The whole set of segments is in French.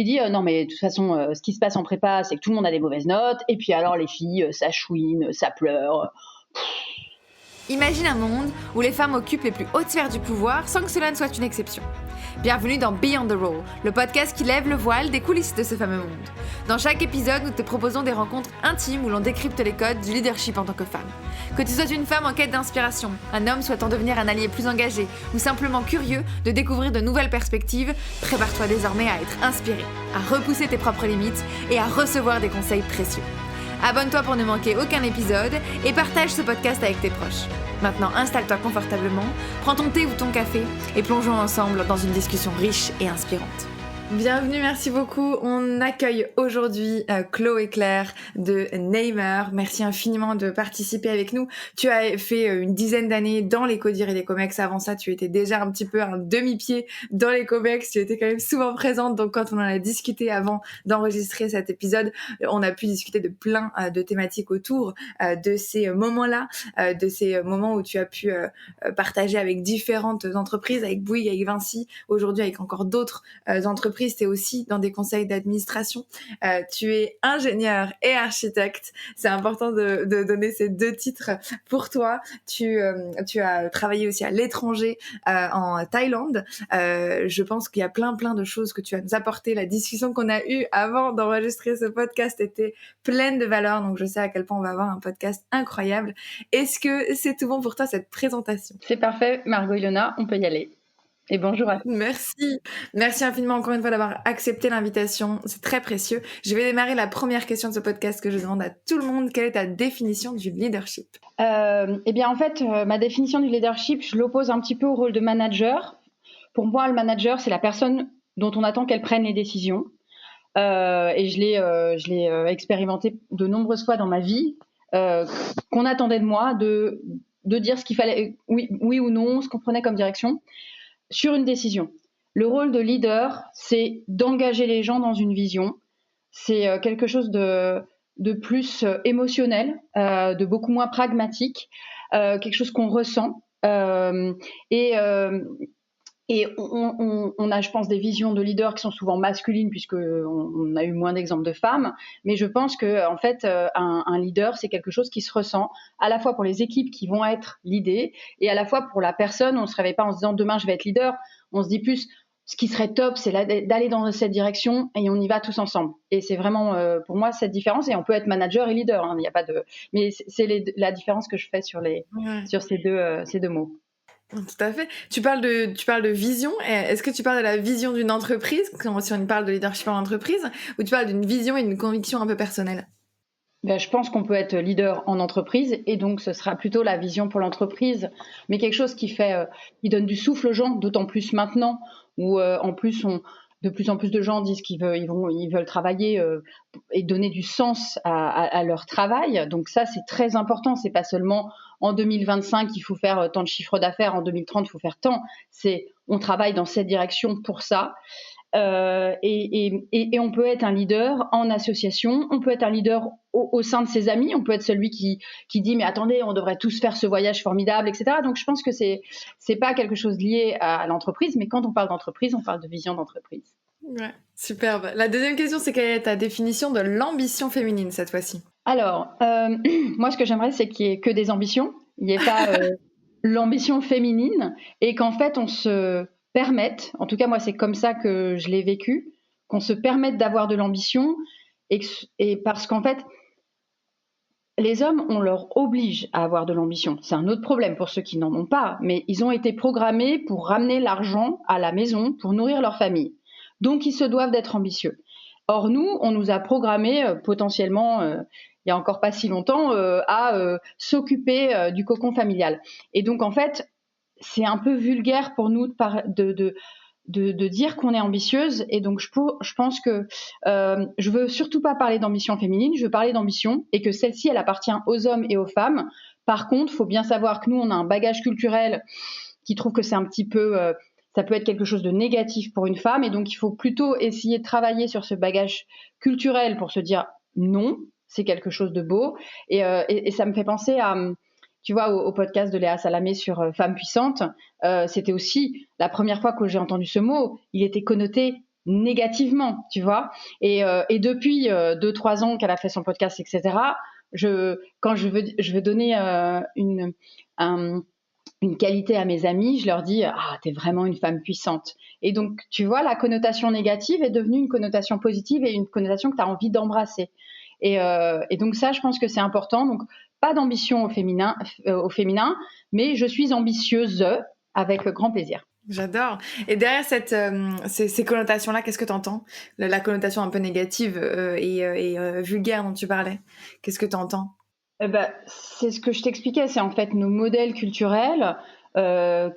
Il dit non mais de toute façon, ce qui se passe en prépa, c'est que tout le monde a des mauvaises notes. Et puis alors les filles, ça chouine, ça pleure. Imagine un monde où les femmes occupent les plus hautes sphères du pouvoir sans que cela ne soit une exception. Bienvenue dans Beyond the Role, le podcast qui lève le voile des coulisses de ce fameux monde. Dans chaque épisode, nous te proposons des rencontres intimes où l'on décrypte les codes du leadership en tant que femme. Que tu sois une femme en quête d'inspiration, un homme souhaitant devenir un allié plus engagé ou simplement curieux de découvrir de nouvelles perspectives, prépare-toi désormais à être inspiré, à repousser tes propres limites et à recevoir des conseils précieux. Abonne-toi pour ne manquer aucun épisode et partage ce podcast avec tes proches. Maintenant, installe-toi confortablement, prends ton thé ou ton café et plongeons ensemble dans une discussion riche et inspirante. Bienvenue, merci beaucoup. On accueille aujourd'hui Chloé Claire de Namer. Merci infiniment de participer avec nous. Tu as fait une dizaine d'années dans les Codir et les Comex. Avant ça, tu étais déjà un petit peu un demi-pied dans les Comex. Tu étais quand même souvent présente. Donc, quand on en a discuté avant d'enregistrer cet épisode, on a pu discuter de plein de thématiques autour de ces moments-là, de ces moments où tu as pu partager avec différentes entreprises, avec Bouygues, avec Vinci, aujourd'hui avec encore d'autres entreprises. Tu es aussi dans des conseils d'administration. Tu es ingénieur et architecte. C'est important de donner ces deux titres pour toi. Tu as travaillé aussi à l'étranger, en Thaïlande. Je pense qu'il y a plein de choses que tu vas nous apporter. La discussion qu'on a eue avant d'enregistrer ce podcast était pleine de valeur. Donc, je sais à quel point on va avoir un podcast incroyable. Est-ce que c'est tout bon pour toi, cette présentation? C'est parfait, Margot Ilona, on peut y aller. Et bonjour à tous. Merci infiniment encore une fois d'avoir accepté l'invitation, c'est très précieux. Je vais démarrer la première question de ce podcast que je demande à tout le monde. Quelle est ta définition du leadership? Eh bien en fait, ma définition du leadership, je l'oppose un petit peu au rôle de manager. Pour moi, le manager, c'est la personne dont on attend qu'elle prenne les décisions. Et je l'ai expérimenté de nombreuses fois dans ma vie, qu'on attendait de moi de dire ce qu'il fallait, oui ou non, ce qu'on prenait comme direction sur une décision. Le rôle de leader, c'est d'engager les gens dans une vision. C'est quelque chose de plus émotionnel, de beaucoup moins pragmatique, quelque chose qu'on ressent. Et on a, je pense, des visions de leaders qui sont souvent masculines, puisqu'on a eu moins d'exemples de femmes. Mais je pense que, en fait, un leader, c'est quelque chose qui se ressent à la fois pour les équipes qui vont être leadées et à la fois pour la personne. On ne se réveille pas en se disant demain je vais être leader. On se dit plus ce qui serait top, c'est d'aller dans cette direction et on y va tous ensemble. Et c'est vraiment pour moi cette différence. Et on peut être manager et leader. Hein, il n'y a pas de. Mais c'est la différence que je fais sur ces deux mots. Tout à fait. Tu parles de vision. Est-ce que tu parles de la vision d'une entreprise, si on parle de leadership en entreprise, ou tu parles d'une vision et d'une conviction un peu personnelle? Ben, je pense qu'on peut être leader en entreprise et donc ce sera plutôt la vision pour l'entreprise, mais quelque chose qui donne du souffle aux gens, d'autant plus maintenant où en plus de plus en plus de gens disent qu'ils veulent travailler et donner du sens à leur travail. Donc ça, c'est très important. C'est pas seulement en 2025 il faut faire tant de chiffre d'affaires, en 2030 il faut faire tant. On travaille dans cette direction pour ça. Et on peut être un leader en association, on peut être un leader au sein de ses amis, on peut être celui qui dit mais attendez, on devrait tous faire ce voyage formidable, etc. Donc je pense que c'est pas quelque chose lié à l'entreprise, mais quand on parle d'entreprise, on parle de vision d'entreprise. Ouais, superbe. La deuxième question, c'est quelle est ta définition de l'ambition féminine cette fois-ci? Alors, moi ce que j'aimerais, c'est qu'il n'y ait que des ambitions, il n'y ait pas l'ambition féminine, et qu'en fait on se permette, en tout cas moi c'est comme ça que je l'ai vécu, qu'on se permette d'avoir de l'ambition et parce qu'en fait les hommes, on leur oblige à avoir de l'ambition. C'est un autre problème pour ceux qui n'en ont pas, mais ils ont été programmés pour ramener l'argent à la maison pour nourrir leur famille. Donc ils se doivent d'être ambitieux. Or nous, on nous a programmés potentiellement il y a encore pas si longtemps à s'occuper du cocon familial. Et donc en fait, c'est un peu vulgaire pour nous de dire qu'on est ambitieuse. Et donc je pense que je veux surtout pas parler d'ambition féminine, je veux parler d'ambition et que celle-ci, elle appartient aux hommes et aux femmes. Par contre, il faut bien savoir que nous, on a un bagage culturel qui trouve que c'est un petit peu... ça peut être quelque chose de négatif pour une femme. Et donc, il faut plutôt essayer de travailler sur ce bagage culturel pour se dire non, c'est quelque chose de beau. Et ça me fait penser à... Tu vois, au podcast de Léa Salamé sur Femmes puissantes, c'était aussi la première fois que j'ai entendu ce mot. Il était connoté négativement, tu vois. Et depuis 2-3 ans qu'elle a fait son podcast, etc., quand je veux donner une qualité à mes amis, je leur dis t'es vraiment une femme puissante. Et donc, tu vois, la connotation négative est devenue une connotation positive et une connotation que tu as envie d'embrasser. Et donc ça, je pense que c'est important. Donc, pas d'ambition au féminin, mais je suis ambitieuse avec grand plaisir. J'adore. Et derrière ces connotations-là, qu'est-ce que tu entends ? La connotation un peu négative et vulgaire dont tu parlais, qu'est-ce que tu entends ? C'est ce que je t'expliquais, c'est en fait nos modèles culturels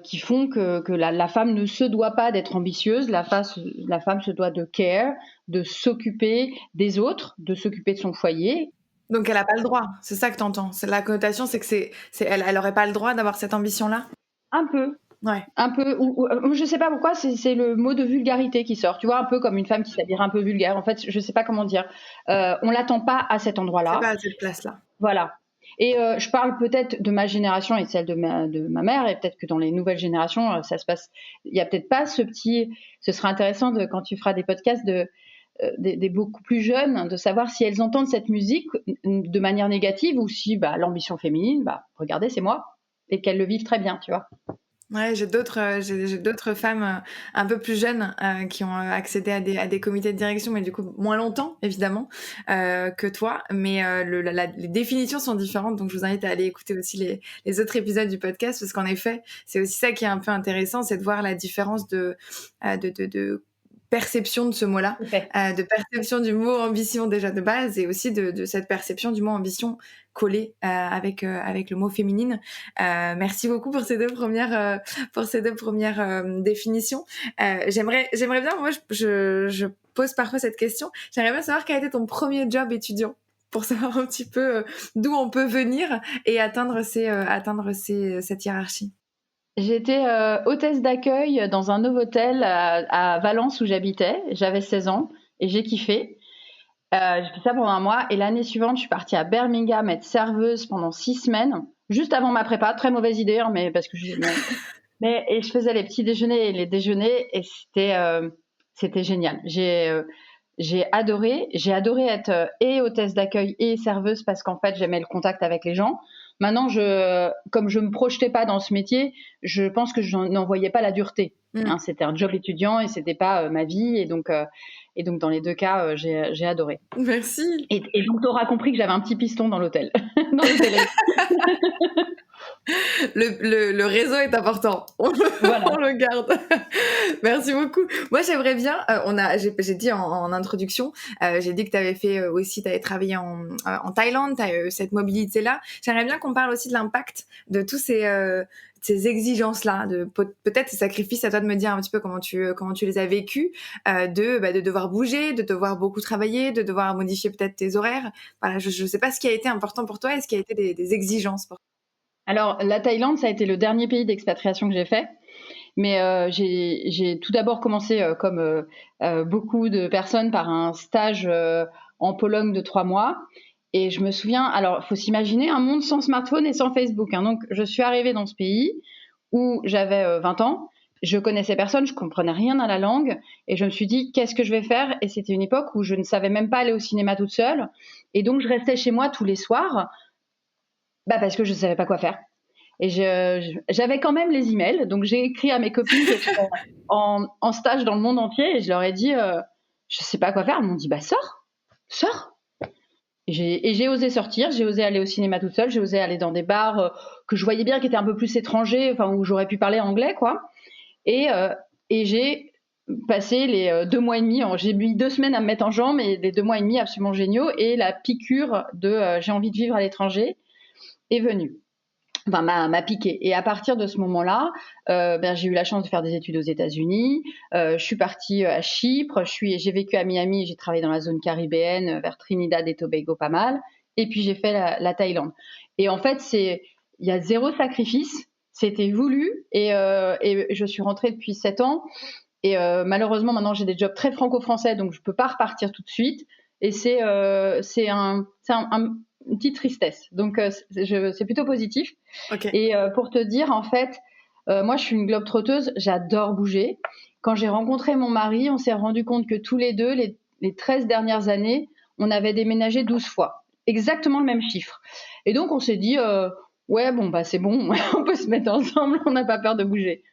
qui font que la femme ne se doit pas d'être ambitieuse, la femme se doit de care, de s'occuper des autres, de s'occuper de son foyer. Donc elle n'a pas le droit, c'est ça que tu entends. La connotation, c'est que elle n'aurait pas le droit d'avoir cette ambition-là ? Un peu. Ouais. Un peu, je sais pas pourquoi, c'est le mot de vulgarité qui sort. Tu vois, un peu comme une femme qui s'habillerait un peu vulgaire. En fait, je sais pas comment dire. On l'attend pas à cet endroit-là. C'est pas à cette place-là. Voilà. Et je parle peut-être de ma génération et de celle de ma mère, et peut-être que dans les nouvelles générations, ça se passe. Il y a peut-être pas ce petit. Ce sera intéressant quand tu feras des podcasts des beaucoup plus jeunes, de savoir si elles entendent cette musique de manière négative ou si l'ambition féminine, regardez, c'est moi, et qu'elles le vivent très bien, tu vois. Ouais, j'ai d'autres femmes un peu plus jeunes qui ont accédé à des comités de direction, mais du coup moins longtemps évidemment que toi. Mais les définitions sont différentes, donc je vous invite à aller écouter aussi les autres épisodes du podcast, parce qu'en effet, c'est aussi ça qui est un peu intéressant, c'est de voir la différence de perception de ce mot-là, de perception du mot ambition déjà de base, et aussi de cette perception du mot ambition collée avec le mot féminine. Merci beaucoup pour ces deux premières définitions. J'aimerais bien, moi je pose parfois cette question, j'aimerais bien savoir quel était ton premier job étudiant, pour savoir un petit peu d'où on peut venir et atteindre cette hiérarchie. J'étais hôtesse d'accueil dans un Novotel à Valence où j'habitais. J'avais 16 ans et j'ai kiffé. J'ai fait ça pendant un mois et l'année suivante, je suis partie à Birmingham être serveuse pendant 6 semaines, juste avant ma prépa. Très mauvaise idée, hein, mais parce que et je faisais les petits déjeuners et les déjeuners et c'était génial. J'ai adoré être et hôtesse d'accueil et serveuse parce qu'en fait, j'aimais le contact avec les gens. Maintenant, comme je me projetais pas dans ce métier, je pense que je n'en voyais pas la dureté. Hein, c'était un job étudiant et c'était pas ma vie, et donc dans les deux cas, j'ai adoré. Merci. Et donc, tu auras compris que j'avais un petit piston dans l'hôtel. Le réseau est important. On le garde. Merci beaucoup. Moi, j'aimerais bien. J'ai dit en introduction, j'ai dit que tu avais fait aussi, tu avais travaillé en Thaïlande, tu as cette mobilité-là. J'aimerais bien qu'on parle aussi de l'impact de tous ces exigences-là, peut-être ces sacrifices. À toi de me dire un petit peu comment tu les as vécus, de devoir bouger, de devoir beaucoup travailler, de devoir modifier peut-être tes horaires. Voilà, je sais pas ce qui a été important pour toi et ce qui a été des exigences pour toi. Alors, la Thaïlande, ça a été le dernier pays d'expatriation que j'ai fait. Mais j'ai tout d'abord commencé, comme beaucoup de personnes, par un stage en Pologne de 3 mois. Et je me souviens, alors il faut s'imaginer un monde sans smartphone et sans Facebook. Hein. Donc, je suis arrivée dans ce pays où j'avais 20 ans. Je connaissais personne, je comprenais rien à la langue. Et je me suis dit, qu'est-ce que je vais faire ? Et c'était une époque où je ne savais même pas aller au cinéma toute seule. Et donc, je restais chez moi tous les soirs. Parce que je ne savais pas quoi faire. Et j'avais quand même les emails, donc j'ai écrit à mes copines qui étaient en stage dans le monde entier, et je leur ai dit, je ne sais pas quoi faire. Elles m'ont dit, sors. Et j'ai osé sortir, j'ai osé aller au cinéma toute seule, j'ai osé aller dans des bars que je voyais bien qui étaient un peu plus étrangers, enfin où j'aurais pu parler anglais, quoi. Et j'ai passé les 2 mois et demi, j'ai mis 2 semaines à me mettre en jambes, et les 2 mois et demi absolument géniaux, et la piqûre de j'ai envie de vivre à l'étranger est venue. Enfin, m'a piqué. Et à partir de ce moment-là, j'ai eu la chance de faire des études aux États-Unis. Je suis partie à Chypre. J'ai vécu à Miami. J'ai travaillé dans la zone caribéenne, vers Trinidad et Tobago pas mal. Et puis j'ai fait la Thaïlande. Et en fait, il y a 0 sacrifice. C'était voulu. Et je suis rentrée depuis 7 ans. Et malheureusement, maintenant, j'ai des jobs très franco-français, donc je peux pas repartir tout de suite. Et c'est une petite tristesse. Donc, c'est plutôt positif. Okay. Et pour te dire, en fait, Moi, je suis une globe-trotteuse, j'adore bouger. Quand j'ai rencontré mon mari, on s'est rendu compte que tous les deux, les 13 dernières années, on avait déménagé 12 fois. Exactement le même chiffre. Et donc, on s'est dit, ouais, bon, bah c'est bon, on peut se mettre ensemble, on n'a pas peur de bouger.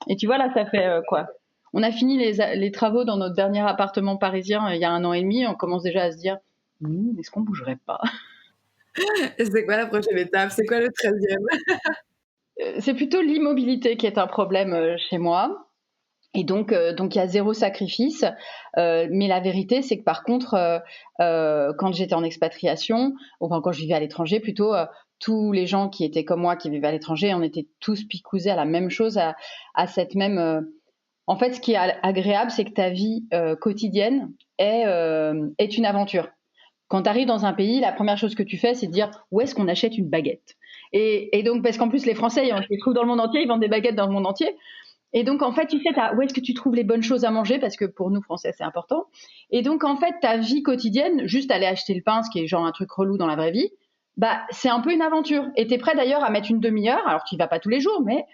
Et tu vois, là, ça fait quoi? On a fini les travaux dans notre dernier appartement parisien il y a 1 an et demi. On commence déjà à se dire, est-ce qu'on bougerait pas? Et c'est quoi la prochaine étape? C'est quoi le 13e? C'est plutôt l'immobilité qui est un problème chez moi. Et donc il y a 0 sacrifice. Mais la vérité, c'est que par contre, quand j'étais en expatriation, enfin quand je vivais à l'étranger plutôt, tous les gens qui étaient comme moi, qui vivaient à l'étranger, on était tous picousés à la même chose, à cette même. En fait, ce qui est agréable, c'est que ta vie quotidienne est une aventure. Quand tu arrives dans un pays, la première chose que tu fais, c'est de dire où est-ce qu'on achète une baguette. Et donc, parce qu'en plus, les Français, on les trouve dans le monde entier, ils vendent des baguettes dans le monde entier. Et donc, en fait, tu sais, où est-ce que tu trouves les bonnes choses à manger, parce que pour nous, Français, c'est important. Et donc, en fait, ta vie quotidienne, juste aller acheter le pain, ce qui est genre un truc relou dans la vraie vie, bah, c'est un peu une aventure. Et tu es prêt d'ailleurs à mettre une demi-heure, alors tu y vas pas tous les jours, mais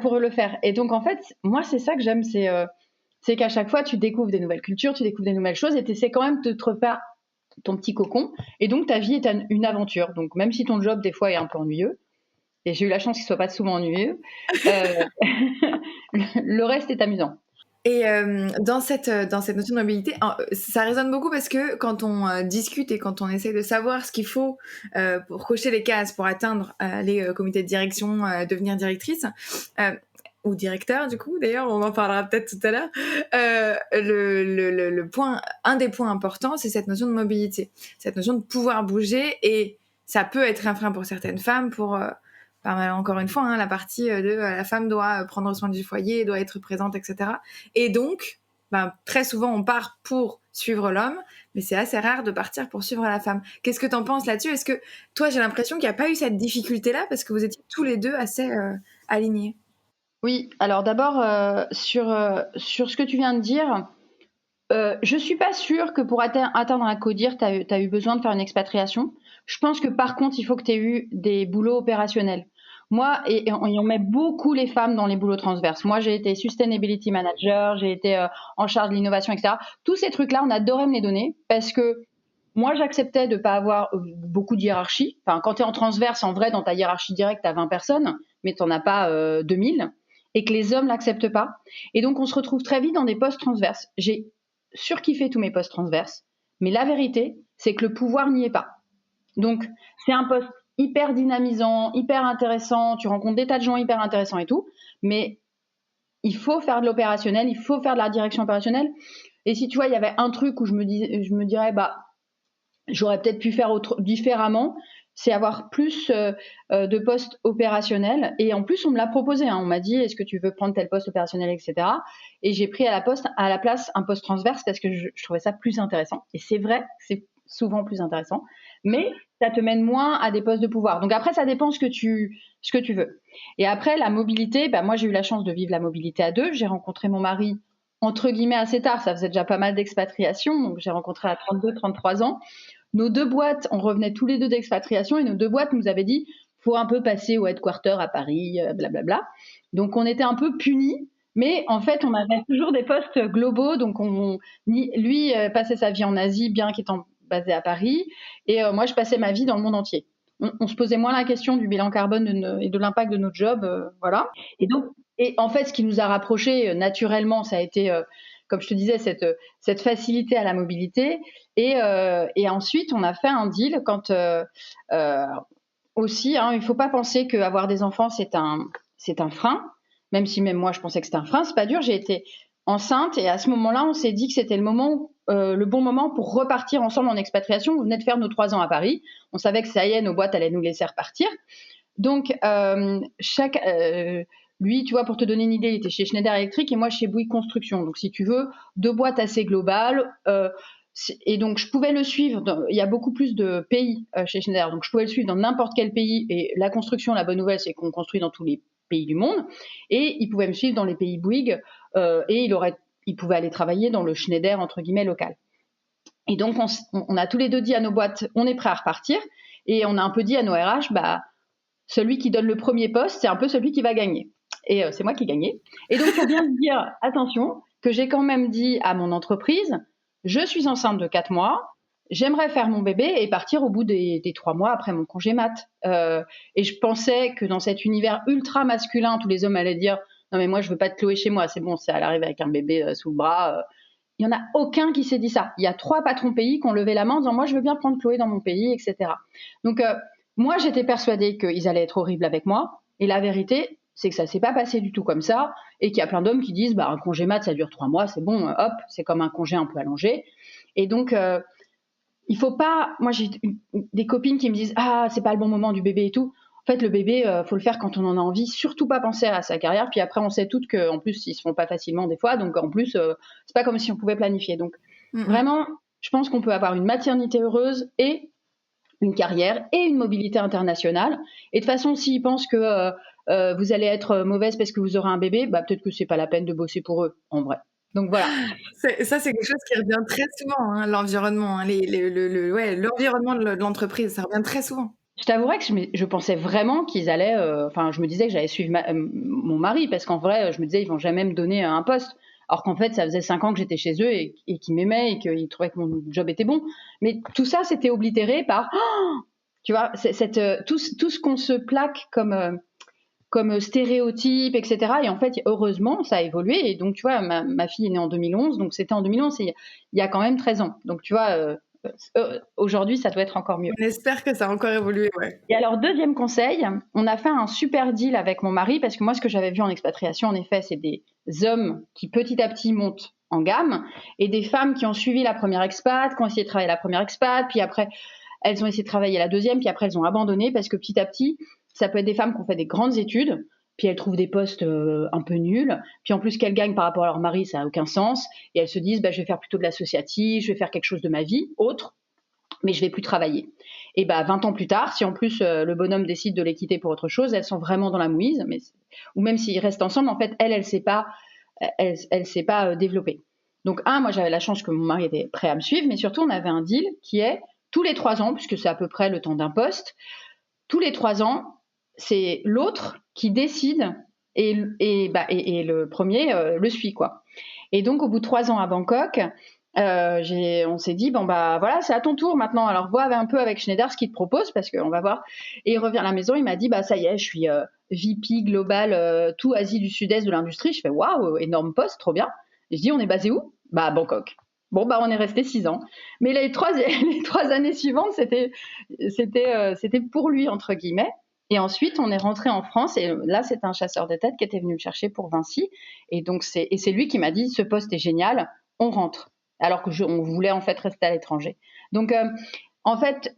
pour le faire. Et donc, en fait, moi, c'est ça que j'aime, c'est qu'à chaque fois, tu découvres des nouvelles cultures, tu découvres des nouvelles choses, et tu essaies quand même de te refaire ton petit cocon. Et donc, ta vie est une aventure. Donc, même si ton job, des fois, est un peu ennuyeux, et j'ai eu la chance qu'il ne soit pas souvent ennuyeux, le reste est amusant. Et dans cette notion de mobilité, ça résonne beaucoup parce que quand on discute et quand on essaie de savoir ce qu'il faut pour cocher les cases, pour atteindre les comités de direction, devenir directrice, ou directeur du coup, d'ailleurs, on en parlera peut-être tout à l'heure, un des points importants, c'est cette notion de mobilité, cette notion de pouvoir bouger, et ça peut être un frein pour certaines femmes, pour... encore une fois, la partie de la femme doit prendre soin du foyer, doit être présente, etc. Et donc, très souvent, on part pour suivre l'homme, mais c'est assez rare de partir pour suivre la femme. Qu'est-ce que tu en penses là-dessus? Est-ce que toi, j'ai l'impression qu'il n'y a pas eu cette difficulté-là parce que vous étiez tous les deux assez alignés? Oui, alors d'abord, sur ce que tu viens de dire, je ne suis pas sûre que pour atteindre un CODIR, tu as eu besoin de faire une expatriation. Je pense que par contre, il faut que tu aies eu des boulots opérationnels. Moi, et on met beaucoup les femmes dans les boulots transverses. Moi, j'ai été Sustainability Manager, j'ai été en charge de l'innovation, etc. Tous ces trucs-là, on adorait me les donner parce que moi, j'acceptais de ne pas avoir beaucoup de hiérarchie. Enfin, quand tu es en transverse, en vrai, dans ta hiérarchie directe, tu as 20 personnes, mais tu n'en as pas 2000, et que les hommes l'acceptent pas. Et donc, on se retrouve très vite dans des postes transverses. J'ai surkiffé tous mes postes transverses, mais la vérité, c'est que le pouvoir n'y est pas. Donc, c'est un poste hyper dynamisant, hyper intéressant, tu rencontres des tas de gens hyper intéressants et tout, mais il faut faire de l'opérationnel, il faut faire de la direction opérationnelle. Et si tu vois, il y avait un truc où je me dirais, j'aurais peut-être pu faire différemment, c'est avoir plus de postes opérationnels. Et en plus, on me l'a proposé. On m'a dit, est-ce que tu veux prendre tel poste opérationnel, etc. Et j'ai pris à la place un poste transverse parce que je trouvais ça plus intéressant. Et c'est vrai, c'est souvent plus intéressant. Mais ça te mène moins à des postes de pouvoir. Donc après, ça dépend ce que tu veux. Et après, la mobilité, moi, j'ai eu la chance de vivre la mobilité à deux. J'ai rencontré mon mari, entre guillemets, assez tard. Ça faisait déjà pas mal d'expatriation. Donc, j'ai rencontré à 32, 33 ans. Nos deux boîtes, on revenait tous les deux d'expatriation et nos deux boîtes nous avaient dit faut un peu passer au headquarter à Paris, blablabla. Donc on était un peu punis, mais en fait on avait toujours des postes globaux. Donc lui passait sa vie en Asie, bien qu'étant basé à Paris, et moi je passais ma vie dans le monde entier. On se posait moins la question du bilan carbone et de l'impact de notre job, voilà. Et en fait, ce qui nous a rapprochés naturellement, ça a été comme je te disais, cette facilité à la mobilité. Et ensuite, on a fait un deal quand aussi, il ne faut pas penser qu'avoir des enfants, c'est un frein, même si même moi, je pensais que c'était un frein. C'est pas dur, j'ai été enceinte et à ce moment-là, on s'est dit que c'était le bon moment pour repartir ensemble en expatriation. On venait de faire nos 3 ans à Paris. On savait que ça y est, nos boîtes allaient nous laisser repartir. Donc, lui, tu vois, pour te donner une idée, il était chez Schneider Electric et moi chez Bouygues Construction. Donc, si tu veux, 2 boîtes assez globales. Et donc, je pouvais le suivre. Il y a beaucoup plus de pays chez Schneider. Donc, je pouvais le suivre dans n'importe quel pays. Et la construction, la bonne nouvelle, c'est qu'on construit dans tous les pays du monde. Et il pouvait me suivre dans les pays Bouygues. Et il pouvait aller travailler dans le Schneider, entre guillemets, local. Et donc, on a tous les deux dit à nos boîtes, on est prêt à repartir. Et on a un peu dit à nos RH, celui qui donne le premier poste, c'est un peu celui qui va gagner. et c'est moi qui gagnais. Et donc, il faut bien se dire, attention, que j'ai quand même dit à mon entreprise, je suis enceinte de 4 mois, j'aimerais faire mon bébé et partir au bout des 3 mois après mon congé mat. Et je pensais que dans cet univers ultra masculin, tous les hommes allaient dire, non mais moi je veux pas de Chloé chez moi, c'est bon, elle arrive avec un bébé sous le bras. Il y en a aucun qui s'est dit ça. Il y a 3 patrons pays qui ont levé la main en disant, moi je veux bien prendre Chloé dans mon pays, etc. Donc moi j'étais persuadée qu'ils allaient être horribles avec moi. Et la vérité, c'est que ça s'est pas passé du tout comme ça, et qu'il y a plein d'hommes qui disent, bah un congé mat ça dure 3 mois, c'est bon, hop, c'est comme un congé un peu allongé. Et donc il faut pas. Moi, j'ai des copines qui me disent, ah, c'est pas le bon moment du bébé et tout. En fait, le bébé, faut le faire quand on en a envie. Surtout pas penser à sa carrière. Puis après, on sait toutes qu'en plus, ils se font pas facilement des fois. Donc en plus, c'est pas comme si on pouvait planifier. Donc vraiment, je pense qu'on peut avoir une maternité heureuse et une carrière et une mobilité internationale. Et de toute façon, s'ils pensent que vous allez être mauvaise parce que vous aurez un bébé, bah peut-être que c'est pas la peine de bosser pour eux, en vrai. Donc voilà. Ça, c'est quelque chose qui revient très souvent, hein, l'environnement, hein, l'environnement de l'entreprise, ça revient très souvent. Je t'avouerais que je pensais vraiment qu'ils allaient. Enfin, je me disais que j'allais suivre mon mari, parce qu'en vrai, je me disais, ils vont jamais me donner un poste. Alors qu'en fait, ça faisait 5 ans que j'étais chez eux et qu'ils m'aimaient et qu'ils trouvaient que mon job était bon. Mais tout ça, c'était oblitéré par. Tu vois, tout ce qu'on se plaque comme stéréotypes, etc. Et en fait, heureusement, ça a évolué. Et donc, tu vois, ma fille est née en 2011, donc c'était en 2011, il y a quand même 13 ans. Donc, tu vois, aujourd'hui, ça doit être encore mieux. On espère que ça a encore évolué, ouais. Et alors, deuxième conseil, on a fait un super deal avec mon mari, parce que moi, ce que j'avais vu en expatriation, en effet, c'est des hommes qui, petit à petit, montent en gamme, et des femmes qui ont suivi la première expat, qui ont essayé de travailler la première expat, puis après, elles ont essayé de travailler la deuxième, puis après, elles ont abandonné, parce que petit à petit, ça peut être des femmes qui ont fait des grandes études, puis elles trouvent des postes un peu nuls, puis en plus qu'elles gagnent par rapport à leur mari, ça n'a aucun sens, et elles se disent, bah, je vais faire plutôt de l'associatif, je vais faire quelque chose de ma vie, autre, mais je vais plus travailler. Et bah 20 ans plus tard, si en plus le bonhomme décide de les quitter pour autre chose, elles sont vraiment dans la mouise, ou même s'ils restent ensemble, en fait, elle s'est pas développée. Donc moi j'avais la chance que mon mari était prêt à me suivre, mais surtout on avait un deal qui est tous les 3 ans, puisque c'est à peu près le temps d'un poste, tous les 3 ans, c'est l'autre qui décide et le premier le suit, quoi. Et donc au bout de 3 ans à Bangkok, on s'est dit, bon bah voilà, c'est à ton tour maintenant, alors vois un peu avec Schneider ce qu'il te propose, parce qu'on va voir. Et il revient à la maison, il m'a dit, bah ça y est, je suis VP global tout Asie du Sud-Est de l'industrie. Je fais, waouh, énorme poste, trop bien. Et je dis, on est basé où? Bah Bangkok. Bon bah on est resté 6 ans. Mais les 3 années suivantes, c'était pour lui, entre guillemets. Et ensuite, on est rentré en France, et là, c'est un chasseur de tête qui était venu me chercher pour Vinci. Et donc, c'est lui qui m'a dit, ce poste est génial, on rentre. Alors on voulait en fait rester à l'étranger. Donc, en fait,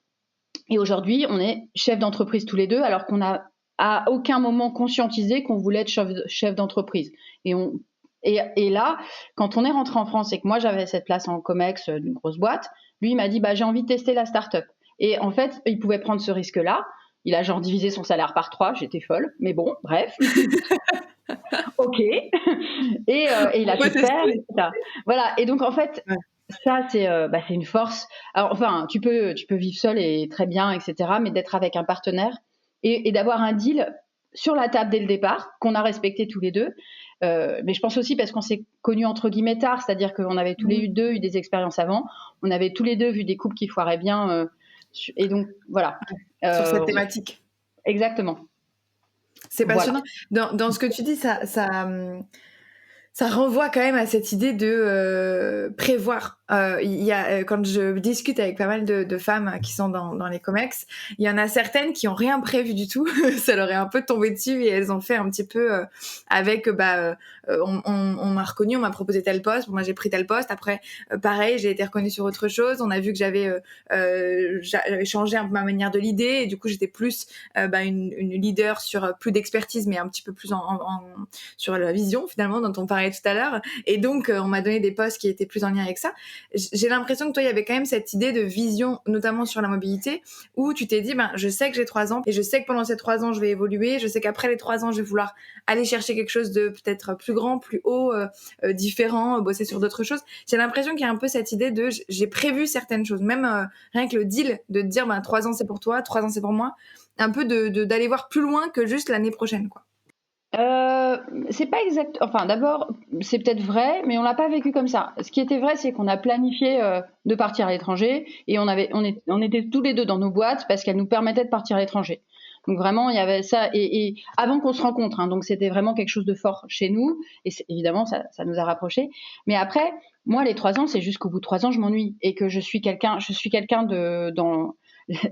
et aujourd'hui, on est chef d'entreprise tous les deux, alors qu'on n'a à aucun moment conscientisé qu'on voulait être chef d'entreprise. Et là, quand on est rentré en France et que moi, j'avais cette place en Comex d'une grosse boîte, lui, il m'a dit, bah, j'ai envie de tester la start-up. Et en fait, il pouvait prendre ce risque-là. Il a genre divisé son salaire par 3, j'étais folle, mais bon, bref. Ok. Et il a pu faire, etc. Voilà. Et donc, en fait, ça, c'est une force. Alors, enfin, tu peux vivre seul et très bien, etc., mais d'être avec un partenaire et d'avoir un deal sur la table dès le départ, qu'on a respecté tous les deux. Mais je pense aussi parce qu'on s'est connus entre guillemets tard, c'est-à-dire qu'on avait tous les deux eu des expériences avant, on avait tous les deux vu des couples qui foiraient bien, et donc voilà. Sur cette thématique. Exactement. C'est passionnant. Voilà. Dans ce que tu dis, ça renvoie quand même à cette idée de prévoir. Quand je discute avec pas mal de femmes qui sont dans les comex, il y en a certaines qui ont rien prévu du tout. Ça leur est un peu tombé dessus et elles ont fait un petit peu avec on m'a reconnu, on m'a proposé tel poste, moi j'ai pris tel poste. Après, pareil, j'ai été reconnue sur autre chose. On a vu que j'avais changé un peu ma manière de l'idée et du coup j'étais plus une leader sur plus d'expertise, mais un petit peu plus sur la vision finalement dont on parlait tout à l'heure. Et donc on m'a donné des postes qui étaient plus en lien avec ça. J'ai l'impression que toi, il y avait quand même cette idée de vision, notamment sur la mobilité, où tu t'es dit, je sais que j'ai 3 ans et je sais que pendant ces 3 ans, je vais évoluer. Je sais qu'après les 3 ans, je vais vouloir aller chercher quelque chose de peut-être plus grand, plus haut, différent, bosser sur d'autres choses. J'ai l'impression qu'il y a un peu cette idée de, j'ai prévu certaines choses, même rien que le deal de te dire, 3 ans c'est pour toi, 3 ans c'est pour moi, un peu d'aller voir plus loin que juste l'année prochaine, quoi. C'est pas exact. Enfin, d'abord, c'est peut-être vrai, mais on l'a pas vécu comme ça. Ce qui était vrai, c'est qu'on a planifié de partir à l'étranger et on était tous les deux dans nos boîtes parce qu'elles nous permettaient de partir à l'étranger. Donc vraiment, il y avait ça et avant qu'on se rencontre. Hein, donc c'était vraiment quelque chose de fort chez nous et évidemment, ça nous a rapprochés. Mais après, moi, les 3 ans, c'est juste qu'au bout de 3 ans, je m'ennuie et que je suis quelqu'un de dans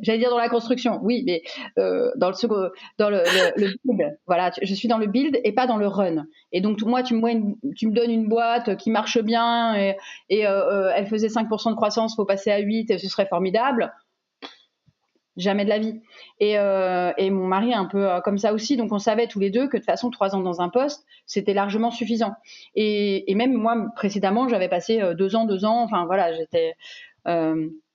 j'allais dire dans la construction, oui, mais dans le build. Voilà, je suis dans le build et pas dans le run. Et donc moi, tu me donnes une boîte qui marche bien et elle faisait 5% de croissance, faut passer à 8, et ce serait formidable. Jamais de la vie. Et mon mari est un peu comme ça aussi, donc on savait tous les deux que de toute façon 3 ans dans un poste, c'était largement suffisant. Et même moi, précédemment, j'avais passé 2 ans, enfin voilà, j'étais...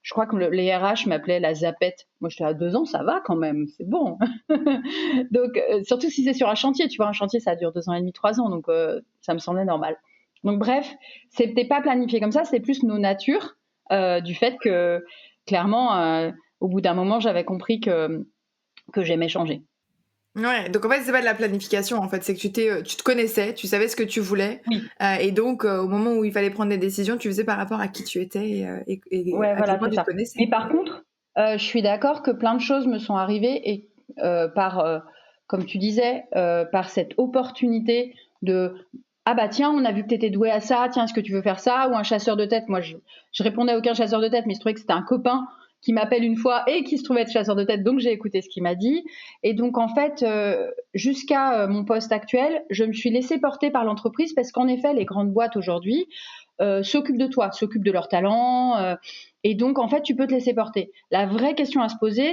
je crois que les RH m'appelaient la zapette. Moi, j'étais à 2 ans, ça va quand même, c'est bon. Donc, surtout si c'est sur un chantier, tu vois, un chantier, ça dure 2 ans et demi, 3 ans, donc ça me semblait normal. Donc, bref, c'était pas planifié comme ça, c'était plus nos natures, du fait que, clairement, au bout d'un moment, j'avais compris que j'aimais changer. Ouais, donc en fait, c'est pas de la planification, en fait, c'est que tu te connaissais, tu savais ce que tu voulais, Oui. Et donc au moment où il fallait prendre des décisions, tu faisais par rapport à qui tu étais et ouais, à voilà, quel point tu te connaissais. Mais par contre, je suis d'accord que plein de choses me sont arrivées et comme tu disais, par cette opportunité de ah bah tiens, on a vu que tu étais doué à ça, tiens, est-ce que tu veux faire ça? Ou un chasseur de tête. Moi, je répondais à aucun chasseur de tête, mais je trouvais que c'était un copain qui m'appelle une fois et qui se trouvait être chasseur de tête, donc j'ai écouté ce qu'il m'a dit. Et donc en fait, jusqu'à mon poste actuel, je me suis laissée porter par l'entreprise parce qu'en effet, les grandes boîtes aujourd'hui s'occupent de toi, s'occupent de leurs talents, et donc en fait, tu peux te laisser porter. La vraie question à se poser,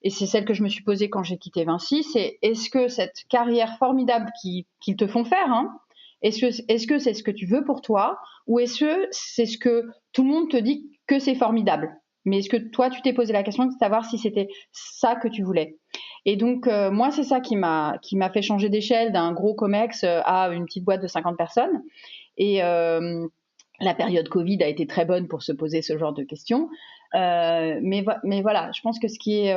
et c'est celle que je me suis posée quand j'ai quitté Vinci, c'est est-ce que cette carrière formidable qu'ils te font faire, hein, est-ce que c'est ce que tu veux pour toi, ou est-ce que c'est ce que tout le monde te dit que c'est formidable? Mais est-ce que toi, tu t'es posé la question de savoir si c'était ça que tu voulais? Et donc, moi, c'est ça qui m'a fait changer d'échelle d'un gros comex à une petite boîte de 50 personnes. Et la période Covid a été très bonne pour se poser ce genre de questions. Mais voilà, je pense que ce qui est...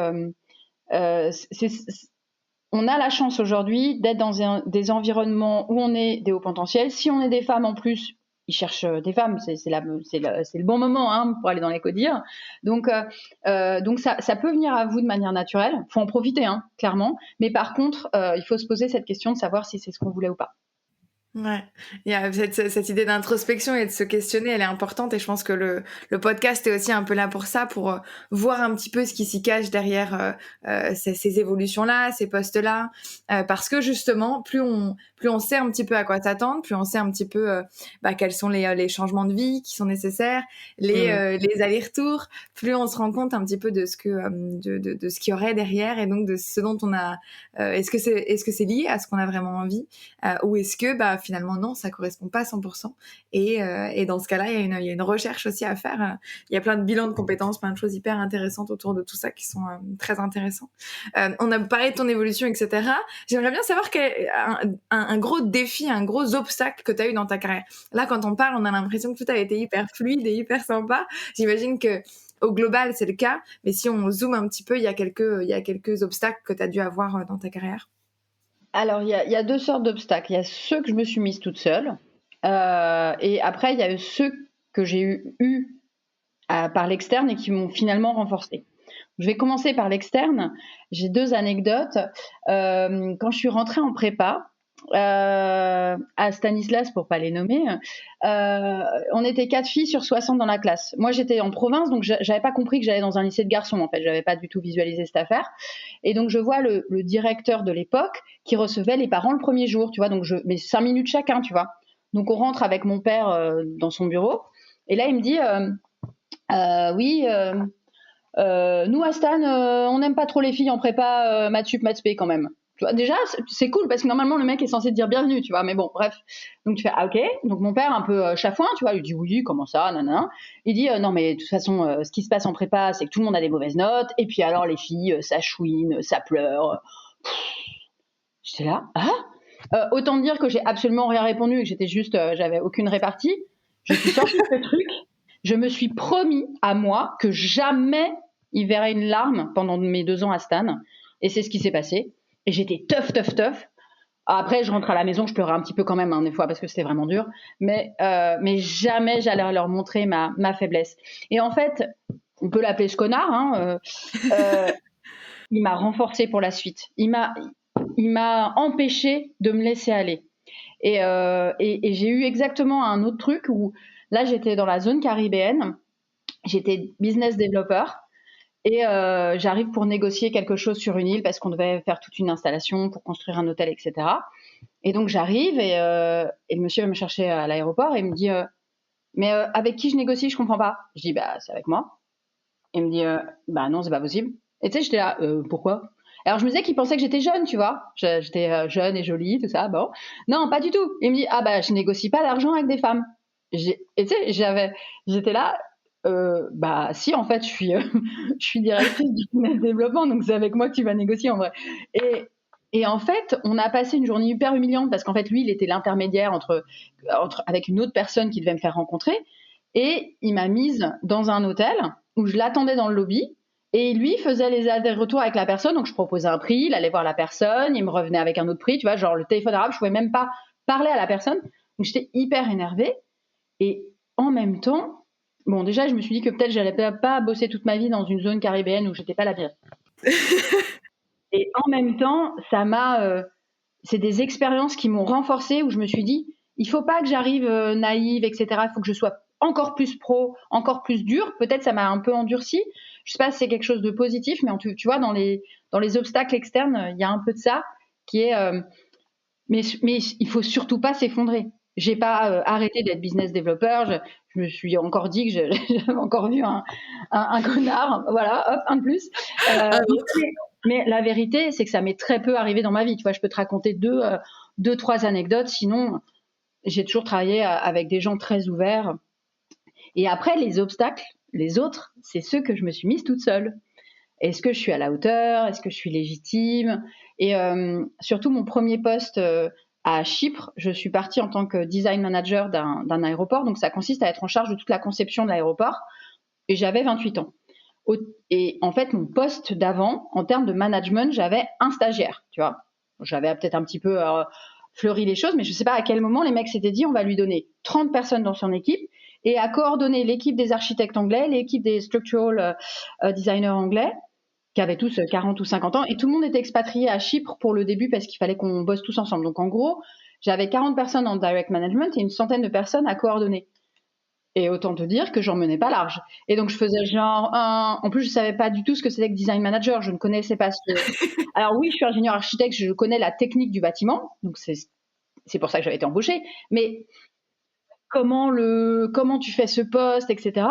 on a la chance aujourd'hui d'être dans des environnements où on est des hauts potentiels. Si on est des femmes en plus, ils cherchent des femmes, c'est le bon moment hein, pour aller dans les codires. Donc ça peut venir à vous de manière naturelle. Il faut en profiter, hein, clairement. Mais par contre, il faut se poser cette question de savoir si c'est ce qu'on voulait ou pas. Ouais, il y a cette idée d'introspection et de se questionner, elle est importante et je pense que le podcast est aussi un peu là pour ça, pour voir un petit peu ce qui s'y cache derrière ces évolutions-là, ces postes-là, parce que justement, plus on sait un petit peu à quoi s'attendre, plus on sait un petit peu quels sont les changements de vie qui sont nécessaires, les allers-retours, plus on se rend compte un petit peu de ce que de ce qu'il y aurait derrière et donc de ce dont on a est-ce que c'est lié à ce qu'on a vraiment envie ou est-ce que finalement non, ça correspond pas à 100%. Et dans ce cas-là, il y a une recherche aussi à faire. Il y a plein de bilans de compétences, plein de choses hyper intéressantes autour de tout ça qui sont très intéressants. On a parlé de ton évolution, etc. J'aimerais bien savoir un gros défi, un gros obstacle que tu as eu dans ta carrière. Là, quand on parle, on a l'impression que tout a été hyper fluide et hyper sympa. J'imagine que au global, c'est le cas, mais si on zoome un petit peu, il y a quelques obstacles que tu as dû avoir dans ta carrière. Alors, il y a 2 sortes d'obstacles. Il y a ceux que je me suis mise toute seule. Et après, il y a ceux que j'ai eu par l'externe et qui m'ont finalement renforcée. Je vais commencer par l'externe. J'ai 2 anecdotes. Quand je suis rentrée en prépa, à Stanislas, pour pas les nommer, on était 4 filles sur 60 dans la classe. Moi, j'étais en province, donc j'avais pas compris que j'allais dans un lycée de garçons. En fait, j'avais pas du tout visualisé cette affaire. Et donc, je vois le directeur de l'époque qui recevait les parents le premier jour, tu vois. Donc, mais 5 minutes chacun, tu vois. Donc, on rentre avec mon père dans son bureau. Et là, il me dit, oui. Nous à Stan, on n'aime pas trop les filles en prépa maths sup, maths spé quand même. Tu vois, déjà, c'est cool parce que normalement le mec est censé te dire bienvenue, tu vois. Mais bon, bref. Donc tu fais ah ok. Donc mon père un peu chafouin, tu vois, lui dit oui, comment ça, nanana. Il dit non mais de toute façon, ce qui se passe en prépa, c'est que tout le monde a des mauvaises notes. Et puis alors les filles, ça chouine, ça pleure. J'étais là, autant dire que j'ai absolument rien répondu et que j'étais juste, j'avais aucune répartie. Je suis sortie de ce truc. Je me suis promis à moi que jamais il verrait une larme pendant mes 2 ans à Stan. Et c'est ce qui s'est passé. Et j'étais tough. Après, je rentre à la maison, je pleurais un petit peu quand même, hein, des fois, parce que c'était vraiment dur. Mais jamais j'allais leur montrer ma faiblesse. Et en fait, on peut l'appeler ce connard, hein, il m'a renforcée pour la suite. Il m'a empêché de me laisser aller. Et j'ai eu exactement un autre truc où là, j'étais dans la zone caribéenne, j'étais business developer et j'arrive pour négocier quelque chose sur une île parce qu'on devait faire toute une installation pour construire un hôtel, etc. Et donc j'arrive et le monsieur va me chercher à l'aéroport et il me dit mais avec qui je négocie, je comprends pas. Je dis bah c'est avec moi. Il me dit bah non, c'est pas possible. Et tu sais, j'étais là pourquoi? Alors je me disais qu'il pensait que j'étais jeune, tu vois. J'étais jeune et jolie, tout ça. Bon, non, pas du tout. Il me dit ah bah je négocie pas l'argent avec des femmes. Et tu sais, j'étais là. Bah si, en fait, je suis directrice du business développement, donc c'est avec moi que tu vas négocier en vrai. Et en fait, on a passé une journée hyper humiliante parce qu'en fait, lui, il était l'intermédiaire avec une autre personne qui devait me faire rencontrer. Et il m'a mise dans un hôtel où je l'attendais dans le lobby. Et lui faisait les allers-retours avec la personne. Donc je proposais un prix, il allait voir la personne, il me revenait avec un autre prix. Tu vois, genre le téléphone arabe, je pouvais même pas parler à la personne. Donc j'étais hyper énervée. Et en même temps, bon, déjà, je me suis dit que peut-être j'allais pas bosser toute ma vie dans une zone caribéenne où j'étais pas la bienvenue. Et en même temps, c'est des expériences qui m'ont renforcée où je me suis dit, il faut pas que j'arrive naïve, etc. Il faut que je sois encore plus pro, encore plus dure. Peut-être ça m'a un peu endurcie. Je sais pas si c'est quelque chose de positif, mais tu vois, dans les obstacles externes, il y a un peu de ça qui est, mais il faut surtout pas s'effondrer. J'ai pas arrêté d'être business developer. Je me suis encore dit que j'avais encore vu un connard. Voilà, hop, un de plus. Mais la vérité, c'est que ça m'est très peu arrivé dans ma vie. Tu vois, je peux te raconter deux, trois anecdotes. Sinon, j'ai toujours travaillé avec des gens très ouverts. Et après, les obstacles, les autres, c'est ceux que je me suis mise toute seule. Est-ce que je suis à la hauteur? Est-ce que je suis légitime? Et surtout, mon premier poste à Chypre, je suis partie en tant que design manager d'un aéroport. Donc, ça consiste à être en charge de toute la conception de l'aéroport. Et j'avais 28 ans. Et en fait, mon poste d'avant, en termes de management, j'avais un stagiaire, tu vois. J'avais peut-être un petit peu fleuri les choses, mais je ne sais pas à quel moment les mecs s'étaient dit on va lui donner 30 personnes dans son équipe et à coordonner l'équipe des architectes anglais, l'équipe des structural designers anglais, qui avaient tous 40 ou 50 ans, et tout le monde était expatrié à Chypre pour le début parce qu'il fallait qu'on bosse tous ensemble. Donc en gros, j'avais 40 personnes en direct management et une centaine de personnes à coordonner. Et autant te dire que j'en menais pas large. Et donc je faisais genre en plus je savais pas du tout ce que c'était que design manager, je ne connaissais pas Alors oui, je suis ingénieur architecte, je connais la technique du bâtiment, donc c'est pour ça que j'avais été embauchée, mais comment tu fais ce poste, etc.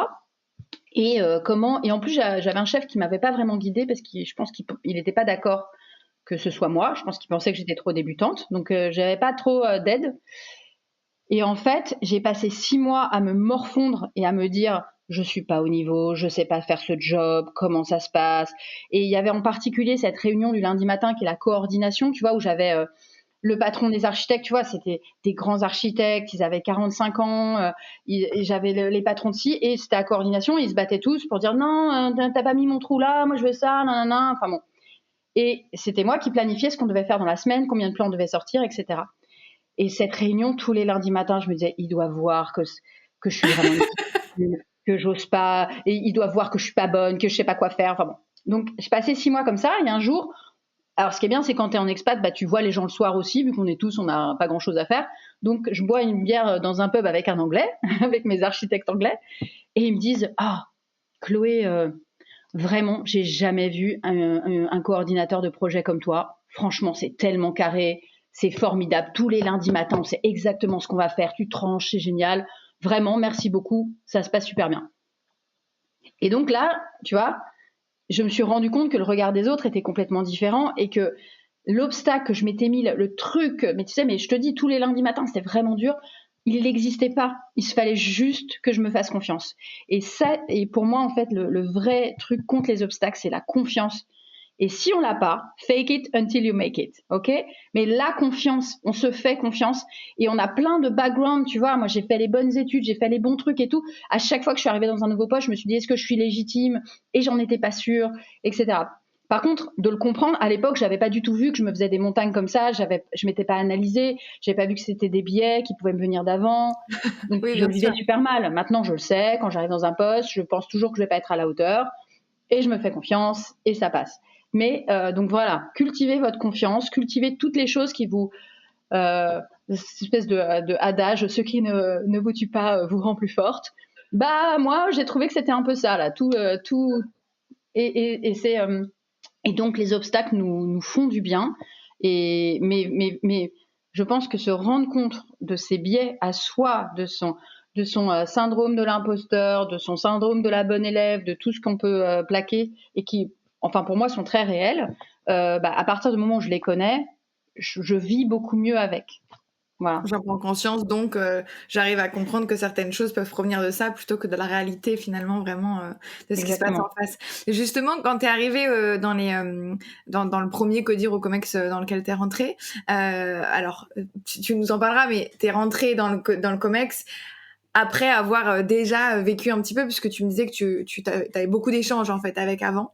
Et en plus j'avais un chef qui m'avait pas vraiment guidée parce que je pense qu'il n'était pas d'accord que ce soit moi, je pense qu'il pensait que j'étais trop débutante, donc j'avais pas trop d'aide. Et en fait, j'ai passé 6 mois à me morfondre et à me dire je suis pas au niveau, je sais pas faire ce job, comment ça se passe. Et il y avait en particulier cette réunion du lundi matin qui est la coordination, tu vois, où j'avais le patron des architectes, tu vois, c'était des grands architectes, ils avaient 45 ans, et j'avais les patrons de ci, et c'était la coordination, ils se battaient tous pour dire non, t'as pas mis mon trou là, moi je veux ça, nanana, enfin bon. Et c'était moi qui planifiais ce qu'on devait faire dans la semaine, combien de plans on devait sortir, etc. Et cette réunion, tous les lundis matins, je me disais, ils doivent voir que je suis vraiment que j'ose pas, et ils doivent voir que je suis pas bonne, que je sais pas quoi faire. Enfin bon. Donc, j'ai passé 6 mois comme ça, et un jour, alors ce qui est bien, c'est quand tu es en expat, bah, tu vois les gens le soir aussi, vu qu'on est tous, on n'a pas grand chose à faire. Donc, je bois une bière dans un pub avec un Anglais, avec mes architectes anglais, et ils me disent, ah, Chloé, vraiment, j'ai jamais vu un coordinateur de projet comme toi. Franchement, c'est tellement carré. C'est formidable. Tous les lundis matins, on sait exactement ce qu'on va faire. Tu tranches, c'est génial. Vraiment, merci beaucoup. Ça se passe super bien. Et donc là, tu vois, je me suis rendu compte que le regard des autres était complètement différent et que l'obstacle que je m'étais mis, le truc, mais tu sais, mais je te dis, tous les lundis matins, c'était vraiment dur. Il n'existait pas. Il se fallait juste que je me fasse confiance. Et ça, et pour moi, en fait, le vrai truc contre les obstacles, c'est la confiance. Et si on l'a pas, fake it until you make it, ok? Mais la confiance, on se fait confiance et on a plein de background, tu vois. Moi, j'ai fait les bonnes études, j'ai fait les bons trucs et tout. À chaque fois que je suis arrivée dans un nouveau poste, je me suis dit, est-ce que je suis légitime? Et j'en étais pas sûre, etc. Par contre, de le comprendre, à l'époque, j'avais pas du tout vu que je me faisais des montagnes comme ça. Je m'étais pas analysée. J'avais pas vu que c'était des biais qui pouvaient me venir d'avant. Donc, Oui, je bien le vivais sûr. super mal. Maintenant, je le sais. Quand j'arrive dans un poste, je pense toujours que je vais pas être à la hauteur et je me fais confiance et ça passe. Mais donc voilà, cultivez votre confiance, cultivez toutes les choses qui vous cette espèce de adage, ce qui ne vous tue pas vous rend plus forte. Bah moi, j'ai trouvé que c'était un peu ça là, tout et c'est et donc les obstacles nous font du bien. Mais je pense que se rendre compte de ces biais à soi, de son syndrome de l'imposteur, de son syndrome de la bonne élève, de tout ce qu'on peut plaquer et qui, enfin pour moi, sont très réels. À partir du moment où je les connais, je vis beaucoup mieux avec. Voilà. J'en prends conscience, donc j'arrive à comprendre que certaines choses peuvent provenir de ça plutôt que de la réalité finalement vraiment de ce qui se passe en Exactement. face. Et justement, quand tu es arrivé dans le premier Codir au Comex dans lequel tu es rentré, alors tu nous en parleras, mais tu es rentré dans le Comex après avoir déjà vécu un petit peu, puisque tu me disais que tu avais beaucoup d'échanges en fait avec avant.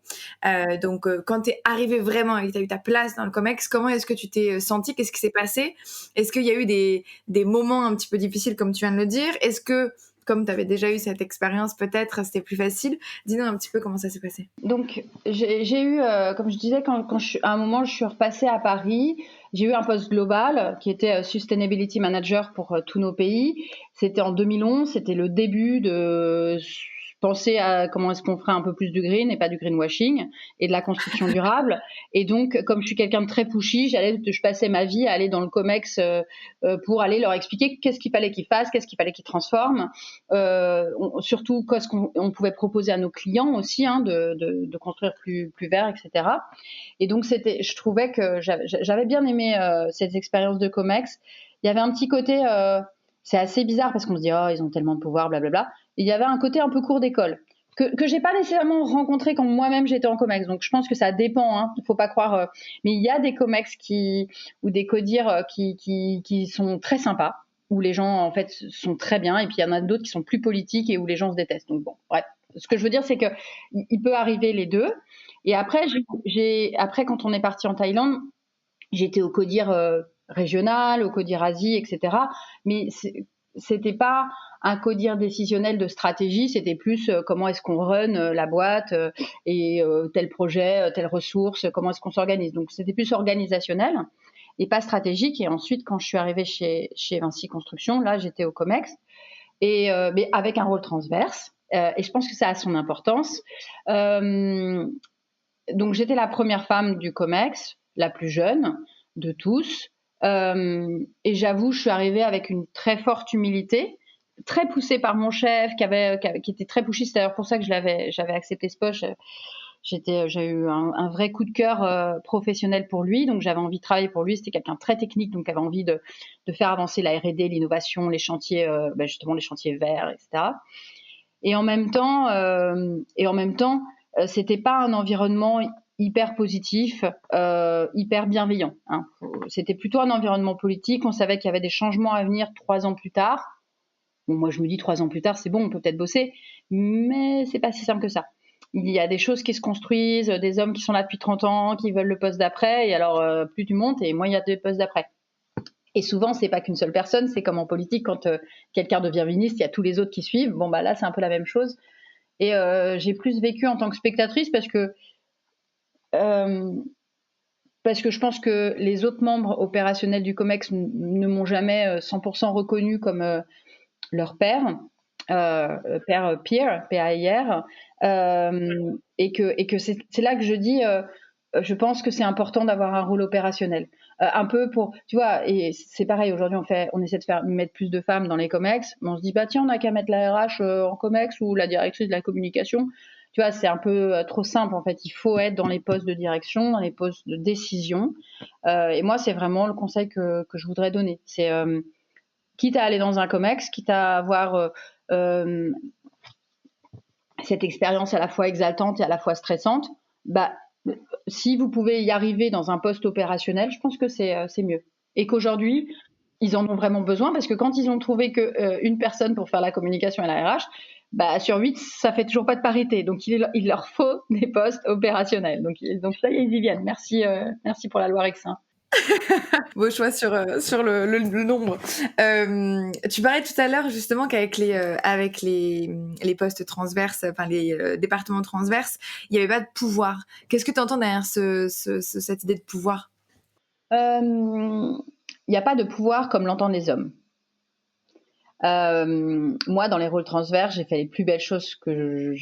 Donc quand t'es arrivé vraiment et que t'as eu ta place dans le Comex, comment est-ce que tu t'es senti? Qu'est-ce qui s'est passé? Est-ce qu'il y a eu des moments un petit peu difficiles comme tu viens de le dire? Est-ce que comme tu avais déjà eu cette expérience, peut-être c'était plus facile? Dis-nous un petit peu comment ça s'est passé. Donc, j'ai eu, comme je disais, à un moment, je suis repassée à Paris, j'ai eu un poste global qui était Sustainability Manager pour tous nos pays. C'était en 2011, c'était le début de penser à comment est-ce qu'on ferait un peu plus du green et pas du greenwashing et de la construction durable. Et donc, comme je suis quelqu'un de très pushy, je passais ma vie à aller dans le Comex pour aller leur expliquer qu'est-ce qu'il fallait qu'ils fassent, qu'est-ce qu'il fallait qu'ils transforment. Surtout qu'est-ce qu'on pouvait proposer à nos clients aussi, hein, de construire plus vert, etc. Et donc je trouvais que j'avais bien aimé cette expérience de Comex. Il y avait un petit côté, c'est assez bizarre parce qu'on se dit oh ils ont tellement de pouvoir, blablabla. Il y avait un côté un peu cours d'école que j'ai pas nécessairement rencontré quand moi-même j'étais en Comex. Donc je pense que ça dépend, hein, faut pas croire. Mais il y a des Comex ou des Codir qui sont très sympas, où les gens en fait sont très bien, et puis il y en a d'autres qui sont plus politiques et où les gens se détestent. Donc bon, bref. Ce que je veux dire, c'est que il peut arriver les deux. Et après, après quand on est parti en Thaïlande, j'étais au Codir régional, au Codir Asie, etc. Mais c'était pas un Codir décisionnel de stratégie, c'était plus comment est-ce qu'on run la boîte et tel projet, telle ressource, comment est-ce qu'on s'organise. Donc c'était plus organisationnel et pas stratégique. Et ensuite, quand je suis arrivée chez Vinci Construction, là j'étais au Comex, mais avec un rôle transverse. Et je pense que ça a son importance. Donc j'étais la première femme du Comex, la plus jeune de tous. Et j'avoue, je suis arrivée avec une très forte humilité, très poussée par mon chef, qui était très pushy. C'est d'ailleurs pour ça que j'avais accepté ce poste. J'ai eu un vrai coup de cœur professionnel pour lui, donc j'avais envie de travailler pour lui. C'était quelqu'un de très technique, donc avait envie de faire avancer la R&D, l'innovation, les chantiers, justement les chantiers verts, etc. Et en même temps, c'était pas un environnement hyper positif, hyper bienveillant, hein. C'était plutôt un environnement politique. On savait qu'il y avait des changements à venir 3 ans plus tard. Bon, moi, je me dis 3 ans plus tard, c'est bon, on peut peut-être bosser, mais c'est pas si simple que ça. Il y a des choses qui se construisent, des hommes qui sont là depuis 30 ans, qui veulent le poste d'après, et alors plus tu montes, et moins il y a des postes d'après. Et souvent, c'est pas qu'une seule personne, c'est comme en politique, quand quelqu'un devient ministre, il y a tous les autres qui suivent. Bon, bah là, c'est un peu la même chose. Et j'ai plus vécu en tant que spectatrice parce que je pense que les autres membres opérationnels du COMEX ne m'ont jamais 100% reconnu comme leur père, peer, P-A-I-R, et que c'est là que je dis, je pense que c'est important d'avoir un rôle opérationnel. Un peu pour, tu vois, et c'est pareil, aujourd'hui on essaie de mettre plus de femmes dans les COMEX, mais on se dit, bah tiens, on n'a qu'à mettre la RH en COMEX ou la directrice de la communication. Tu vois, c'est un peu trop simple en fait. Il faut être dans les postes de direction, dans les postes de décision. Et moi, c'est vraiment le conseil que je voudrais donner. C'est quitte à aller dans un COMEX, quitte à avoir cette expérience à la fois exaltante et à la fois stressante, bah si vous pouvez y arriver dans un poste opérationnel, je pense que c'est mieux. Et qu'aujourd'hui, ils en ont vraiment besoin parce que quand ils ont trouvé qu'une personne pour faire la communication et la RH, bah, sur 8, ça fait toujours pas de parité. Donc, il leur faut des postes opérationnels. Donc ça y est, ils y viennent. Merci pour la loi Rexin. Beau choix sur le nombre. Tu parlais tout à l'heure justement qu'avec les postes transverses, enfin les départements transverses, il n'y avait pas de pouvoir. Qu'est-ce que tu entends derrière cette idée de pouvoir? Il n'y a pas de pouvoir comme l'entendent les hommes. Moi, dans les rôles transverses, j'ai fait les plus belles choses que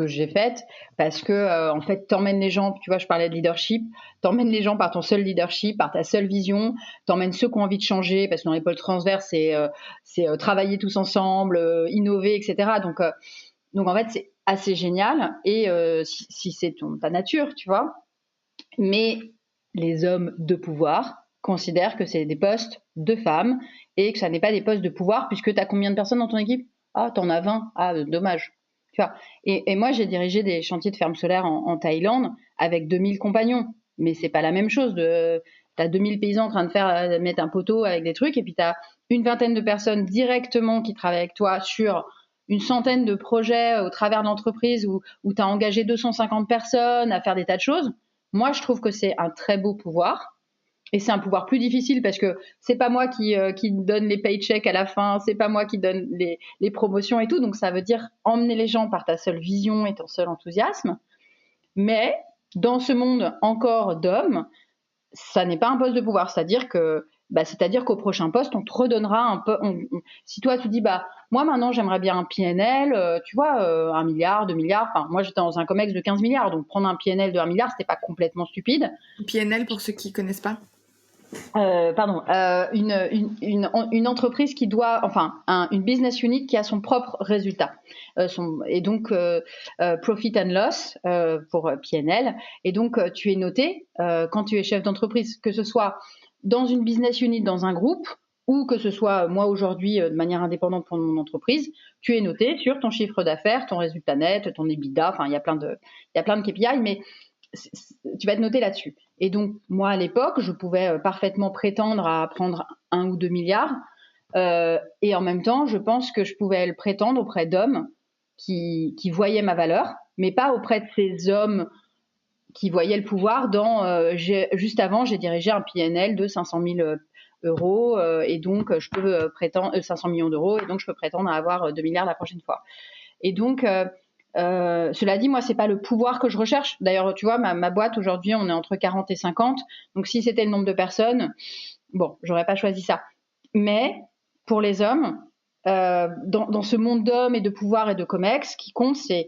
j'ai faites parce que en fait, t'emmènes les gens. Tu vois, je parlais de leadership. T'emmènes les gens par ton seul leadership, par ta seule vision. T'emmènes ceux qui ont envie de changer parce que dans les pôles transverses, c'est travailler tous ensemble, innover, etc. Donc en fait, c'est assez génial. Et si c'est ta nature, tu vois. Mais les hommes de pouvoir considèrent que c'est des postes de femmes et que ça n'est pas des postes de pouvoir puisque tu as combien de personnes dans ton équipe? Ah, t'en as 20. Ah, dommage. Tu vois. Et moi, j'ai dirigé des chantiers de fermes solaires en Thaïlande avec 2000 compagnons. Mais c'est pas la même chose. T'as 2000 paysans en train de mettre un poteau avec des trucs et puis t'as une vingtaine de personnes directement qui travaillent avec toi sur une centaine de projets au travers de l'entreprise où tu as engagé 250 personnes à faire des tas de choses. Moi, je trouve que c'est un très beau pouvoir. Et c'est un pouvoir plus difficile parce que c'est pas moi qui donne les paychecks à la fin, c'est pas moi qui donne les promotions et tout. Donc, ça veut dire emmener les gens par ta seule vision et ton seul enthousiasme. Mais dans ce monde encore d'hommes, ça n'est pas un poste de pouvoir. C'est-à-dire qu'au prochain poste, on te redonnera un peu. Si toi, tu dis, moi, maintenant, j'aimerais bien un PNL, tu vois, 1 milliard, 2 milliards. Enfin, moi, j'étais dans un COMEX de 15 milliards. Donc, prendre un PNL de 1 milliard, c'était pas complètement stupide. PNL, pour ceux qui connaissent pas. Une entreprise qui doit, une business unit qui a son propre résultat. Et donc, profit and loss pour PNL. Et donc, tu es noté quand tu es chef d'entreprise, que ce soit dans une business unit, dans un groupe, ou que ce soit moi aujourd'hui de manière indépendante pour mon entreprise, tu es noté sur ton chiffre d'affaires, ton résultat net, ton EBITDA. Enfin, il y a plein de KPI, mais tu vas être noté là-dessus. Et donc, moi, à l'époque, je pouvais parfaitement prétendre à prendre 1 ou 2 milliards. Et en même temps, je pense que je pouvais le prétendre auprès d'hommes qui voyaient ma valeur, mais pas auprès de ces hommes qui voyaient le pouvoir. Juste avant, j'ai dirigé un PNL de 500 000 euros et donc je peux prétendre 500 millions d'euros et donc je peux prétendre à avoir 2 milliards la prochaine fois. Et donc, cela dit, moi, c'est pas le pouvoir que je recherche. D'ailleurs, tu vois, ma boîte, aujourd'hui, on est entre 40 et 50. Donc, si c'était le nombre de personnes, bon, j'aurais pas choisi ça. Mais pour les hommes, dans ce monde d'hommes et de pouvoir et de COMEX, ce qui compte, c'est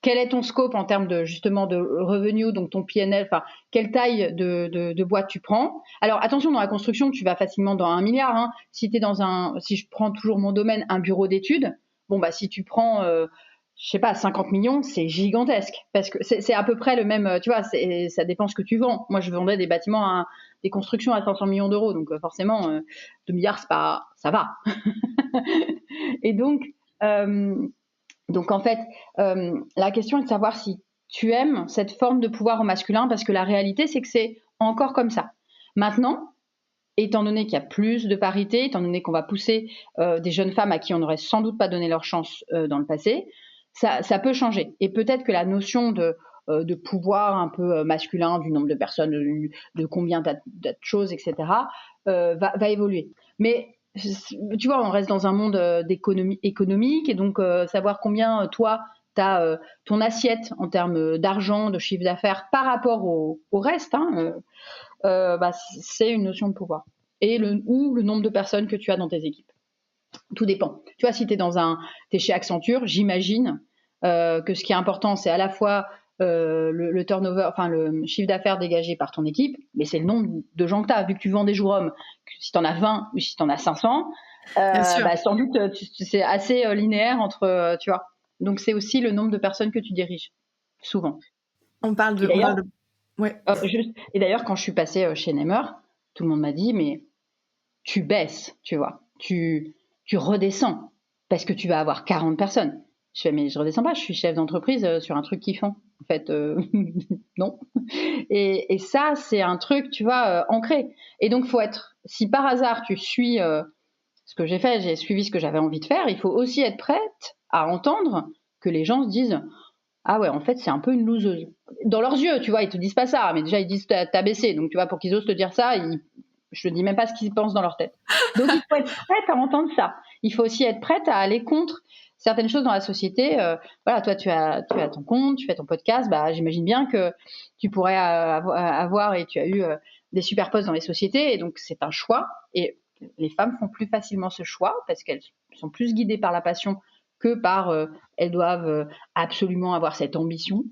quel est ton scope en termes justement de revenus, donc ton PNL, enfin, quelle taille de boîte tu prends. Alors, attention, dans la construction, tu vas facilement dans 1 milliard. Hein. Si je prends toujours mon domaine, un bureau d'études, si tu prends, je sais pas, 50 millions, c'est gigantesque. Parce que c'est à peu près le même, tu vois, ça dépend ce que tu vends. Moi, je vendais des bâtiments, des constructions à 500 millions d'euros. Donc, forcément, 2 milliards, ça va. Et donc, en fait, la question est de savoir si tu aimes cette forme de pouvoir au masculin, parce que la réalité, c'est que c'est encore comme ça. Maintenant, étant donné qu'il y a plus de parité, étant donné qu'on va pousser des jeunes femmes à qui on n'aurait sans doute pas donné leur chance dans le passé, ça peut changer. Et peut-être que la notion de pouvoir un peu masculin, du nombre de personnes, de combien de choses, etc., va évoluer. Mais tu vois, on reste dans un monde économique, et donc savoir combien toi, tu as ton assiette en termes d'argent, de chiffre d'affaires par rapport au reste, c'est une notion de pouvoir. Ou le nombre de personnes que tu as dans tes équipes. Tout dépend. Tu vois, si t'es chez Accenture, j'imagine que ce qui est important, c'est à la fois le turnover, enfin le chiffre d'affaires dégagé par ton équipe, mais c'est le nombre de gens que tu as. Vu que tu vends des jours hommes, si tu en as 20 ou si tu en as 500, sans doute c'est assez linéaire entre, tu vois. Donc c'est aussi le nombre de personnes que tu diriges, souvent. On parle de... Ouais. Et d'ailleurs, quand je suis passée chez Nemer, tout le monde m'a dit, mais tu baisses, tu vois, tu redescends parce que tu vas avoir 40 personnes. Je fais, mais je redescends pas, je suis chef d'entreprise sur un truc kiffant. En fait, non. Et ça, c'est un truc, tu vois, ancré. Et donc, faut être, si par hasard tu suis ce que j'ai fait, j'ai suivi ce que j'avais envie de faire. Il faut aussi être prête à entendre que les gens se disent ah ouais, en fait, c'est un peu une loseuse. Dans leurs yeux, tu vois, ils te disent pas ça, mais déjà ils disent t'as baissé. Donc tu vois, pour qu'ils osent te dire ça, je te dis même pas ce qu'ils pensent dans leur tête. Donc il faut être prête à entendre ça. Il faut aussi être prête à aller contre certaines choses dans la société. Voilà, toi tu as ton compte, tu fais ton podcast, bah j'imagine bien que tu pourrais avoir et tu as eu des super postes dans les sociétés, et donc c'est un choix. Et les femmes font plus facilement ce choix parce qu'elles sont plus guidées par la passion que par elles doivent absolument avoir cette ambition.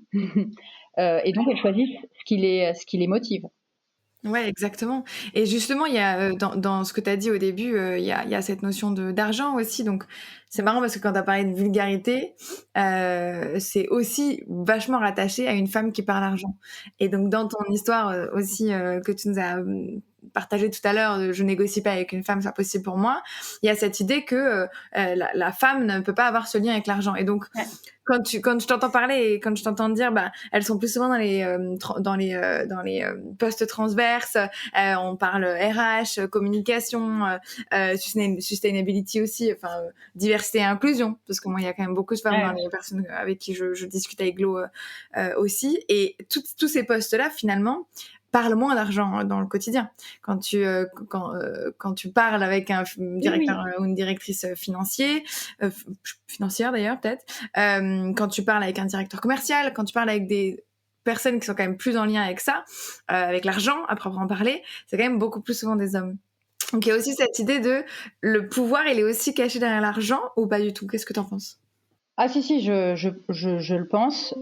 Et donc elles choisissent ce qui les motive. Ouais, exactement. Et justement, il y a dans ce que tu as dit au début, il y a cette notion d'argent aussi. Donc, c'est marrant parce que quand tu as parlé de vulgarité, c'est aussi vachement rattaché à une femme qui parle argent. Et donc, dans ton histoire aussi que tu nous as partagé tout à l'heure, je négocie pas avec une femme, c'est pas possible pour moi. Il y a cette idée que la femme ne peut pas avoir ce lien avec l'argent. Et donc, Ouais. quand je t'entends parler et quand je t'entends dire, bah, elles sont plus souvent dans les postes transverses. On parle RH, communication, sustainability aussi, enfin diversité et inclusion, parce que moi il y a quand même beaucoup de femmes dans les personnes avec qui je discute avec Glo aussi. Et tous ces postes-là, finalement, parle moins d'argent dans le quotidien. Quand tu parles avec un directeur ou une directrice financière d'ailleurs peut-être, quand tu parles avec un directeur commercial, quand tu parles avec des personnes qui sont quand même plus en lien avec ça, avec l'argent à proprement parler, c'est quand même beaucoup plus souvent des hommes. Donc il y a aussi cette idée de le pouvoir, il est aussi caché derrière l'argent ou pas du tout? Qu'est-ce que t'en penses? Ah si, je le pense.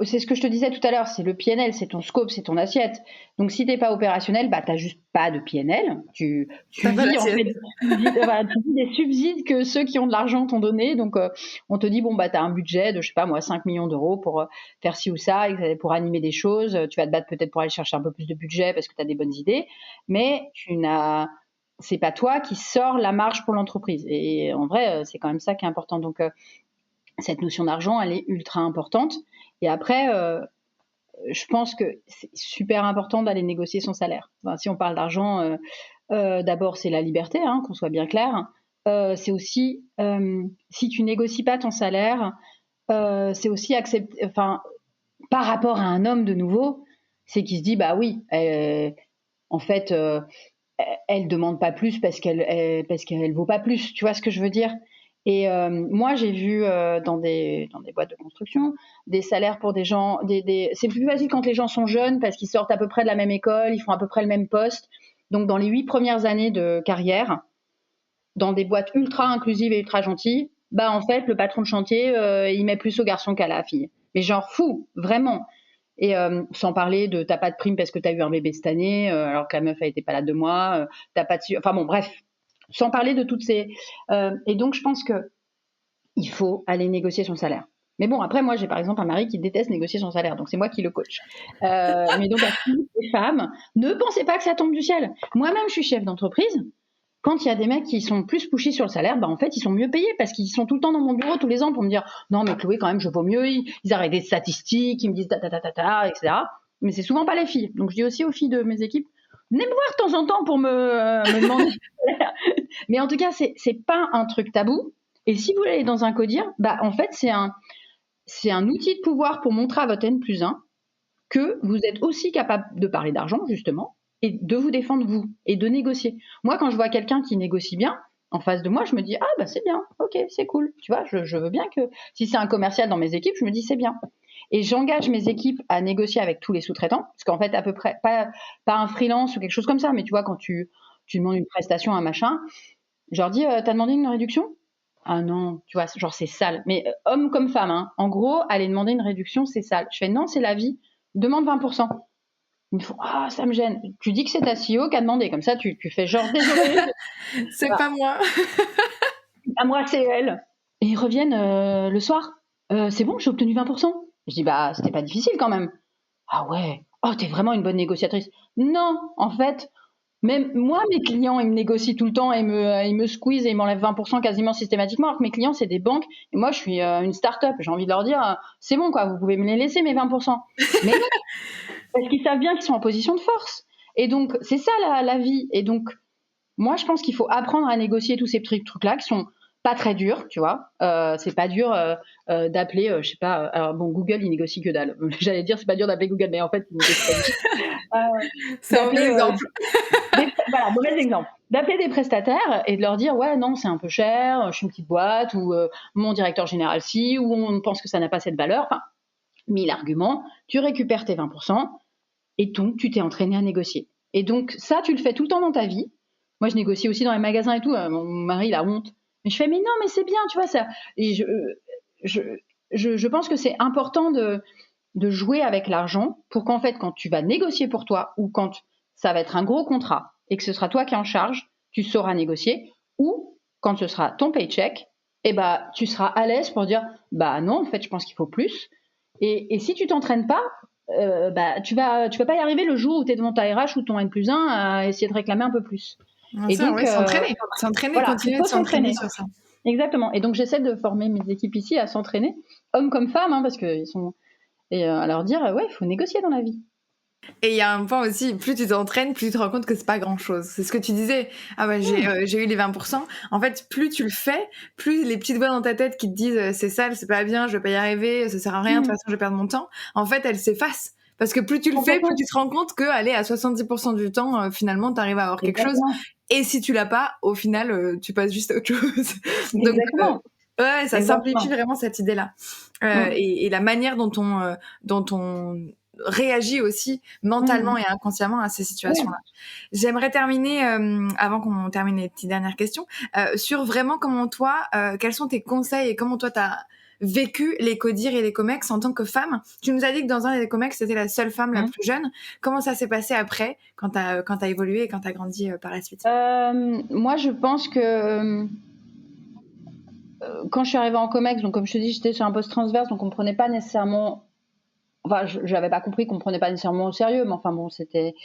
C'est ce que je te disais tout à l'heure, c'est le PNL, c'est ton scope, c'est ton assiette. Donc si t'es pas opérationnel, bah t'as juste pas de PNL. Tu vis en fait, tu vis des subsides que ceux qui ont de l'argent t'ont donné. Donc on te dit bon bah t'as un budget de je sais pas moi 5 millions d'euros pour faire ci ou ça, pour animer des choses. Tu vas te battre peut-être pour aller chercher un peu plus de budget parce que t'as des bonnes idées, mais c'est pas toi qui sors la marge pour l'entreprise. Et en vrai, c'est quand même ça qui est important. Donc cette notion d'argent, elle est ultra importante. Et après, je pense que c'est super important d'aller négocier son salaire. Enfin, si on parle d'argent, d'abord, c'est la liberté, hein, qu'on soit bien clair. C'est aussi, si tu négocies pas ton salaire, c'est aussi accepter, enfin, par rapport à un homme de nouveau, c'est qu'il se dit, bah oui, en fait, elle demande pas plus parce qu'elle vaut pas plus. Tu vois ce que je veux dire? Et moi, j'ai vu dans des boîtes de construction des salaires pour des gens. C'est plus facile quand les gens sont jeunes parce qu'ils sortent à peu près de la même école, ils font à peu près le même poste. Donc, dans les 8 premières années de carrière, dans des boîtes ultra inclusives et ultra gentilles, bah en fait, le patron de chantier, il met plus au garçon qu'à la fille. Mais genre fou, vraiment. Et sans parler de t'as pas de prime parce que t'as eu un bébé cette année, alors que la meuf elle était pas là 2 mois, t'as pas de, enfin bon bref, sans parler de toutes ces. Et donc je pense que il faut aller négocier son salaire. Mais bon, après, moi, j'ai par exemple un mari qui déteste négocier son salaire, donc c'est moi qui le coach. Mais donc, à toutes les femmes, ne pensez pas que ça tombe du ciel. Moi-même, je suis chef d'entreprise. Quand il y a des mecs qui sont plus pushy sur le salaire, bah en fait, ils sont mieux payés parce qu'ils sont tout le temps dans mon bureau tous les ans pour me dire non, mais Chloé, quand même, je vaux mieux. Ils arrêtent des statistiques, ils me disent etc. Mais c'est souvent pas les filles. Donc, je dis aussi aux filles de mes équipes, venez me voir de temps en temps pour me demander. Mais en tout cas, c'est pas un truc tabou. Et si vous allez dans un codir, bah en fait, c'est un outil de pouvoir pour montrer à votre N+1 que vous êtes aussi capable de parler d'argent, justement, et de vous défendre vous, et de négocier. Moi, quand je vois quelqu'un qui négocie bien, en face de moi, je me dis, ah bah c'est bien, ok, c'est cool. Tu vois, je veux bien que, si c'est un commercial dans mes équipes, je me dis, c'est bien. Et j'engage mes équipes à négocier avec tous les sous-traitants, parce qu'en fait, à peu près, pas un freelance ou quelque chose comme ça, mais tu vois, quand tu demandes une prestation, un machin, je leur dis, t'as demandé une réduction ? Ah non, tu vois, genre c'est sale. Mais homme comme femme, hein. En gros, aller demander une réduction, c'est sale. Je fais non, c'est la vie. Demande 20%. Ils me font ah, ça me gêne. Tu dis que c'est ta CEO qui a demandé. Comme ça, tu fais genre désolé. C'est pas moi. À moi, c'est elle. Et ils reviennent le soir. C'est bon, j'ai obtenu 20%. Je dis bah, c'était pas difficile quand même. Ah ouais. Oh, t'es vraiment une bonne négociatrice. Non, en fait. Même moi, mes clients, ils me négocient tout le temps et ils me squeezent et ils m'enlèvent 20% quasiment systématiquement. Alors que mes clients, c'est des banques. Et moi, je suis une start-up. J'ai envie de leur dire, c'est bon, quoi, vous pouvez me les laisser, mes 20%. Mais non, parce qu'ils savent bien qu'ils sont en position de force. Et donc, c'est ça la vie. Et donc, moi, je pense qu'il faut apprendre à négocier tous ces trucs-là qui sont pas très durs, tu vois. C'est pas dur d'appeler, je sais pas. Alors bon, Google, il négocie que dalle. J'allais dire, c'est pas dur d'appeler Google, mais en fait, il négocie pas du tout. C'est un mauvais exemple. Voilà, mauvais exemple. D'appeler des prestataires et de leur dire, ouais, non, c'est un peu cher, je suis une petite boîte, ou mon directeur général si, ou on pense que ça n'a pas cette valeur. Enfin, 1000 arguments. Tu récupères tes 20%. Et donc, tu t'es entraîné à négocier. Et donc, ça, tu le fais tout le temps dans ta vie. Moi, je négocie aussi dans les magasins et tout. Mon mari, il a honte. Mais je fais, mais non, mais c'est bien, tu vois ça. Et je pense que c'est important de jouer avec l'argent pour qu'en fait, quand tu vas négocier pour toi ou quand ça va être un gros contrat et que ce sera toi qui es en charge, tu sauras négocier. Ou quand ce sera ton paycheck, eh ben, tu seras à l'aise pour dire, bah non, en fait, je pense qu'il faut plus. Et si tu t'entraînes pas, bah, tu vas pas y arriver le jour où tu es devant ta RH ou ton N+1 à essayer de réclamer un peu plus. Et donc, s'entraîner, voilà, continuer de s'entraîner sur ça. Exactement. Et donc, j'essaie de former mes équipes ici à s'entraîner, hommes comme femmes, hein, parce qu'ils sont... Et à leur dire, ouais, il faut négocier dans la vie. Et il y a un point aussi, plus tu t'entraînes, plus tu te rends compte que c'est pas grand-chose. C'est ce que tu disais. Ah ouais, j'ai eu les 20%. En fait, plus tu le fais, plus les petites voix dans ta tête qui te disent c'est sale, c'est pas bien, je vais pas y arriver, ça sert à rien, de toute façon je vais perdre mon temps. En fait, elles s'effacent. Parce que plus tu le fais, plus tu te rends compte que, allez, à 70% du temps, finalement, t'arrives à avoir quelque chose. Et si tu l'as pas, au final, tu passes juste à autre chose. Donc, ouais, ça simplifie vraiment cette idée-là. Et la manière dont on réagit aussi mentalement et inconsciemment à ces situations-là. J'aimerais terminer, avant qu'on termine les petites dernières questions, sur vraiment comment toi, quels sont tes conseils et comment toi t'as vécu les CODIR et les COMEX en tant que femme. Tu nous as dit que dans un des COMEX, c'était la seule femme la plus jeune. Comment ça s'est passé après, quand t'as évolué et quand t'as grandi par la suite? Moi, je pense que quand je suis arrivée en COMEX, donc comme je te dis, j'étais sur un poste transverse, donc on ne prenait pas nécessairement... Enfin, je n'avais pas compris qu'on ne prenait pas nécessairement au sérieux, mais enfin bon, c'était...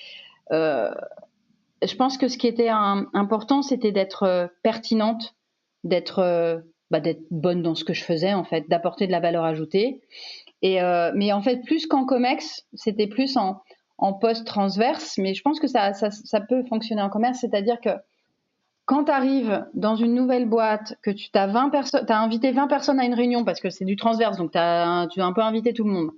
je pense que ce qui était important, c'était d'être pertinente, d'être bonne dans ce que je faisais, en fait, d'apporter de la valeur ajoutée. Mais en fait, plus qu'en COMEX, c'était plus en poste transverse, mais je pense que ça peut fonctionner en commerce, c'est-à-dire que quand tu arrives dans une nouvelle boîte, que tu as invité 20 personnes à une réunion, parce que c'est du transverse, donc tu as un peu invité tout le monde.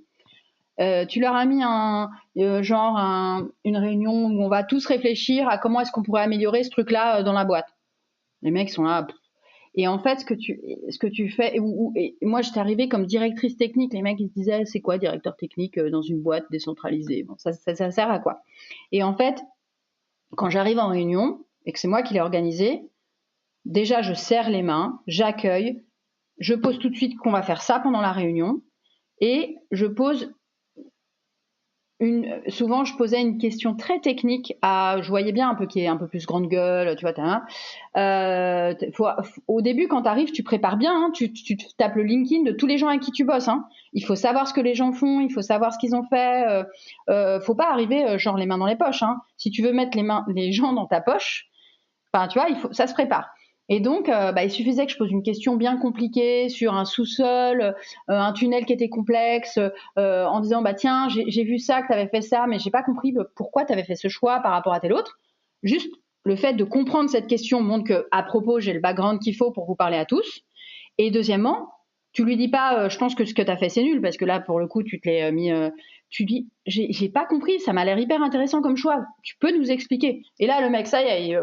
Tu leur as mis une réunion où on va tous réfléchir à comment est-ce qu'on pourrait améliorer ce truc-là dans la boîte. Les mecs sont là. Et en fait, ce que tu fais, et moi j'étais arrivée comme directrice technique, les mecs ils se disaient c'est quoi directeur technique dans une boîte décentralisée, bon, ça sert à quoi? Et en fait, quand j'arrive en réunion et que c'est moi qui l'ai organisée, déjà je serre les mains, j'accueille, je pose tout de suite qu'on va faire ça pendant la réunion et je pose souvent je posais une question très technique je voyais bien un peu qui est un peu plus grande gueule, tu vois, au début quand tu arrives, tu prépares bien, hein, tu tapes le LinkedIn de tous les gens avec qui tu bosses, hein. Il faut savoir ce que les gens font, il faut savoir ce qu'ils ont fait, faut pas arriver genre les mains dans les poches, hein. Si tu veux mettre les gens dans ta poche, enfin tu vois, ça se prépare. Et donc, il suffisait que je pose une question bien compliquée sur un sous-sol, un tunnel qui était complexe, en disant tiens, j'ai vu ça, que tu avais fait ça, mais j'ai pas compris pourquoi tu avais fait ce choix par rapport à tel autre. Juste le fait de comprendre cette question montre que, à propos, j'ai le background qu'il faut pour vous parler à tous. Et deuxièmement, tu lui dis pas, je pense que ce que tu as fait c'est nul, parce que là, pour le coup, tu te l'es mis. Tu dis, j'ai pas compris, ça m'a l'air hyper intéressant comme choix. Tu peux nous expliquer? Et là, le mec, ça y est,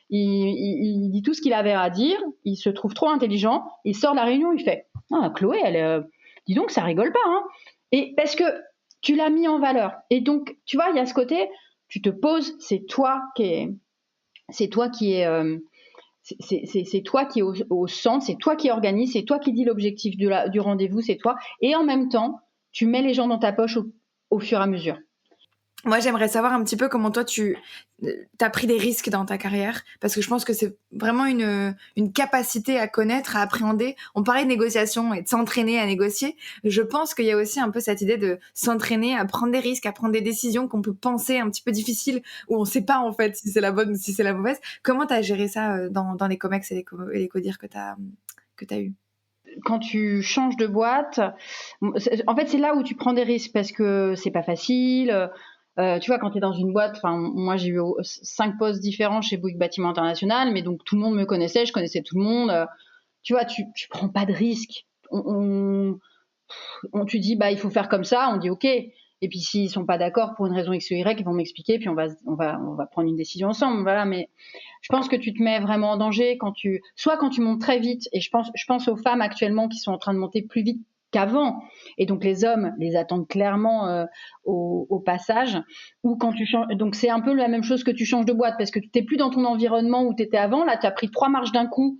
il dit tout ce qu'il avait à dire, il se trouve trop intelligent, il sort de la réunion, il fait Chloé, dis donc, ça rigole pas, hein. Et parce que tu l'as mis en valeur. Et donc, tu vois, il y a ce côté, tu te poses, c'est toi qui est au centre, c'est toi qui organise, c'est toi qui dis l'objectif du rendez-vous, c'est toi. Et en même temps, tu mets les gens dans ta poche au fur et à mesure. Moi, j'aimerais savoir un petit peu comment toi, tu as pris des risques dans ta carrière, parce que je pense que c'est vraiment une capacité à connaître, à appréhender. On parlait de négociation et de s'entraîner à négocier. Je pense qu'il y a aussi un peu cette idée de s'entraîner à prendre des risques, à prendre des décisions qu'on peut penser un petit peu difficiles, où on ne sait pas en fait si c'est la bonne ou si c'est la mauvaise. Comment tu as géré ça dans les COMEX et les CODIR que tu as eu? Quand tu changes de boîte, en fait, c'est là où tu prends des risques parce que c'est pas facile. Tu vois, quand tu es dans une boîte, moi j'ai eu 5 postes différents chez Bouygues Bâtiment International, mais donc tout le monde me connaissait, je connaissais tout le monde. Tu vois, tu prends pas de risques. Tu dis, il faut faire comme ça, on dit OK. Et puis s'ils sont pas d'accord pour une raison X ou Y, ils vont m'expliquer, puis on va prendre une décision ensemble. Voilà, mais je pense que tu te mets vraiment en danger quand tu montes très vite. Et je pense aux femmes actuellement qui sont en train de monter plus vite qu'avant. Et donc les hommes les attendent clairement au passage. Ou quand tu changes, donc c'est un peu la même chose que tu changes de boîte parce que tu n'es plus dans ton environnement où tu étais avant. Là, tu as pris 3 marches d'un coup.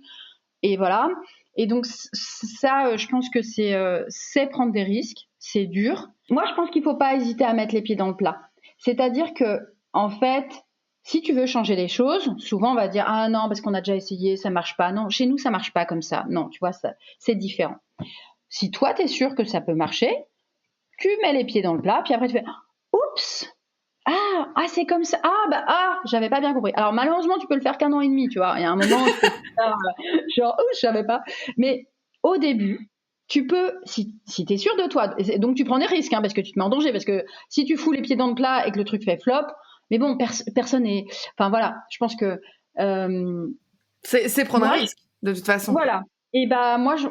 Et voilà. Et donc ça, je pense que c'est prendre des risques, c'est dur. Moi, je pense qu'il faut pas hésiter à mettre les pieds dans le plat. C'est-à-dire que, en fait, si tu veux changer les choses, souvent on va dire ah non parce qu'on a déjà essayé, ça marche pas. Non, chez nous ça marche pas comme ça. Non, tu vois, ça, c'est différent. Si toi t'es sûr que ça peut marcher, tu mets les pieds dans le plat, puis après tu fais oups. Ah, c'est comme ça. J'avais pas bien compris. Alors malheureusement, tu peux le faire qu'un an et demi, tu vois. Il y a un moment où tu peux faire, genre, je savais pas. Mais au début, tu peux, si t'es sûr de toi, donc tu prends des risques, hein, parce que tu te mets en danger, parce que si tu fous les pieds dans le plat et que le truc fait flop, mais bon, personne n'est. Enfin voilà, je pense que. C'est prendre un risque, de toute façon. Voilà. Et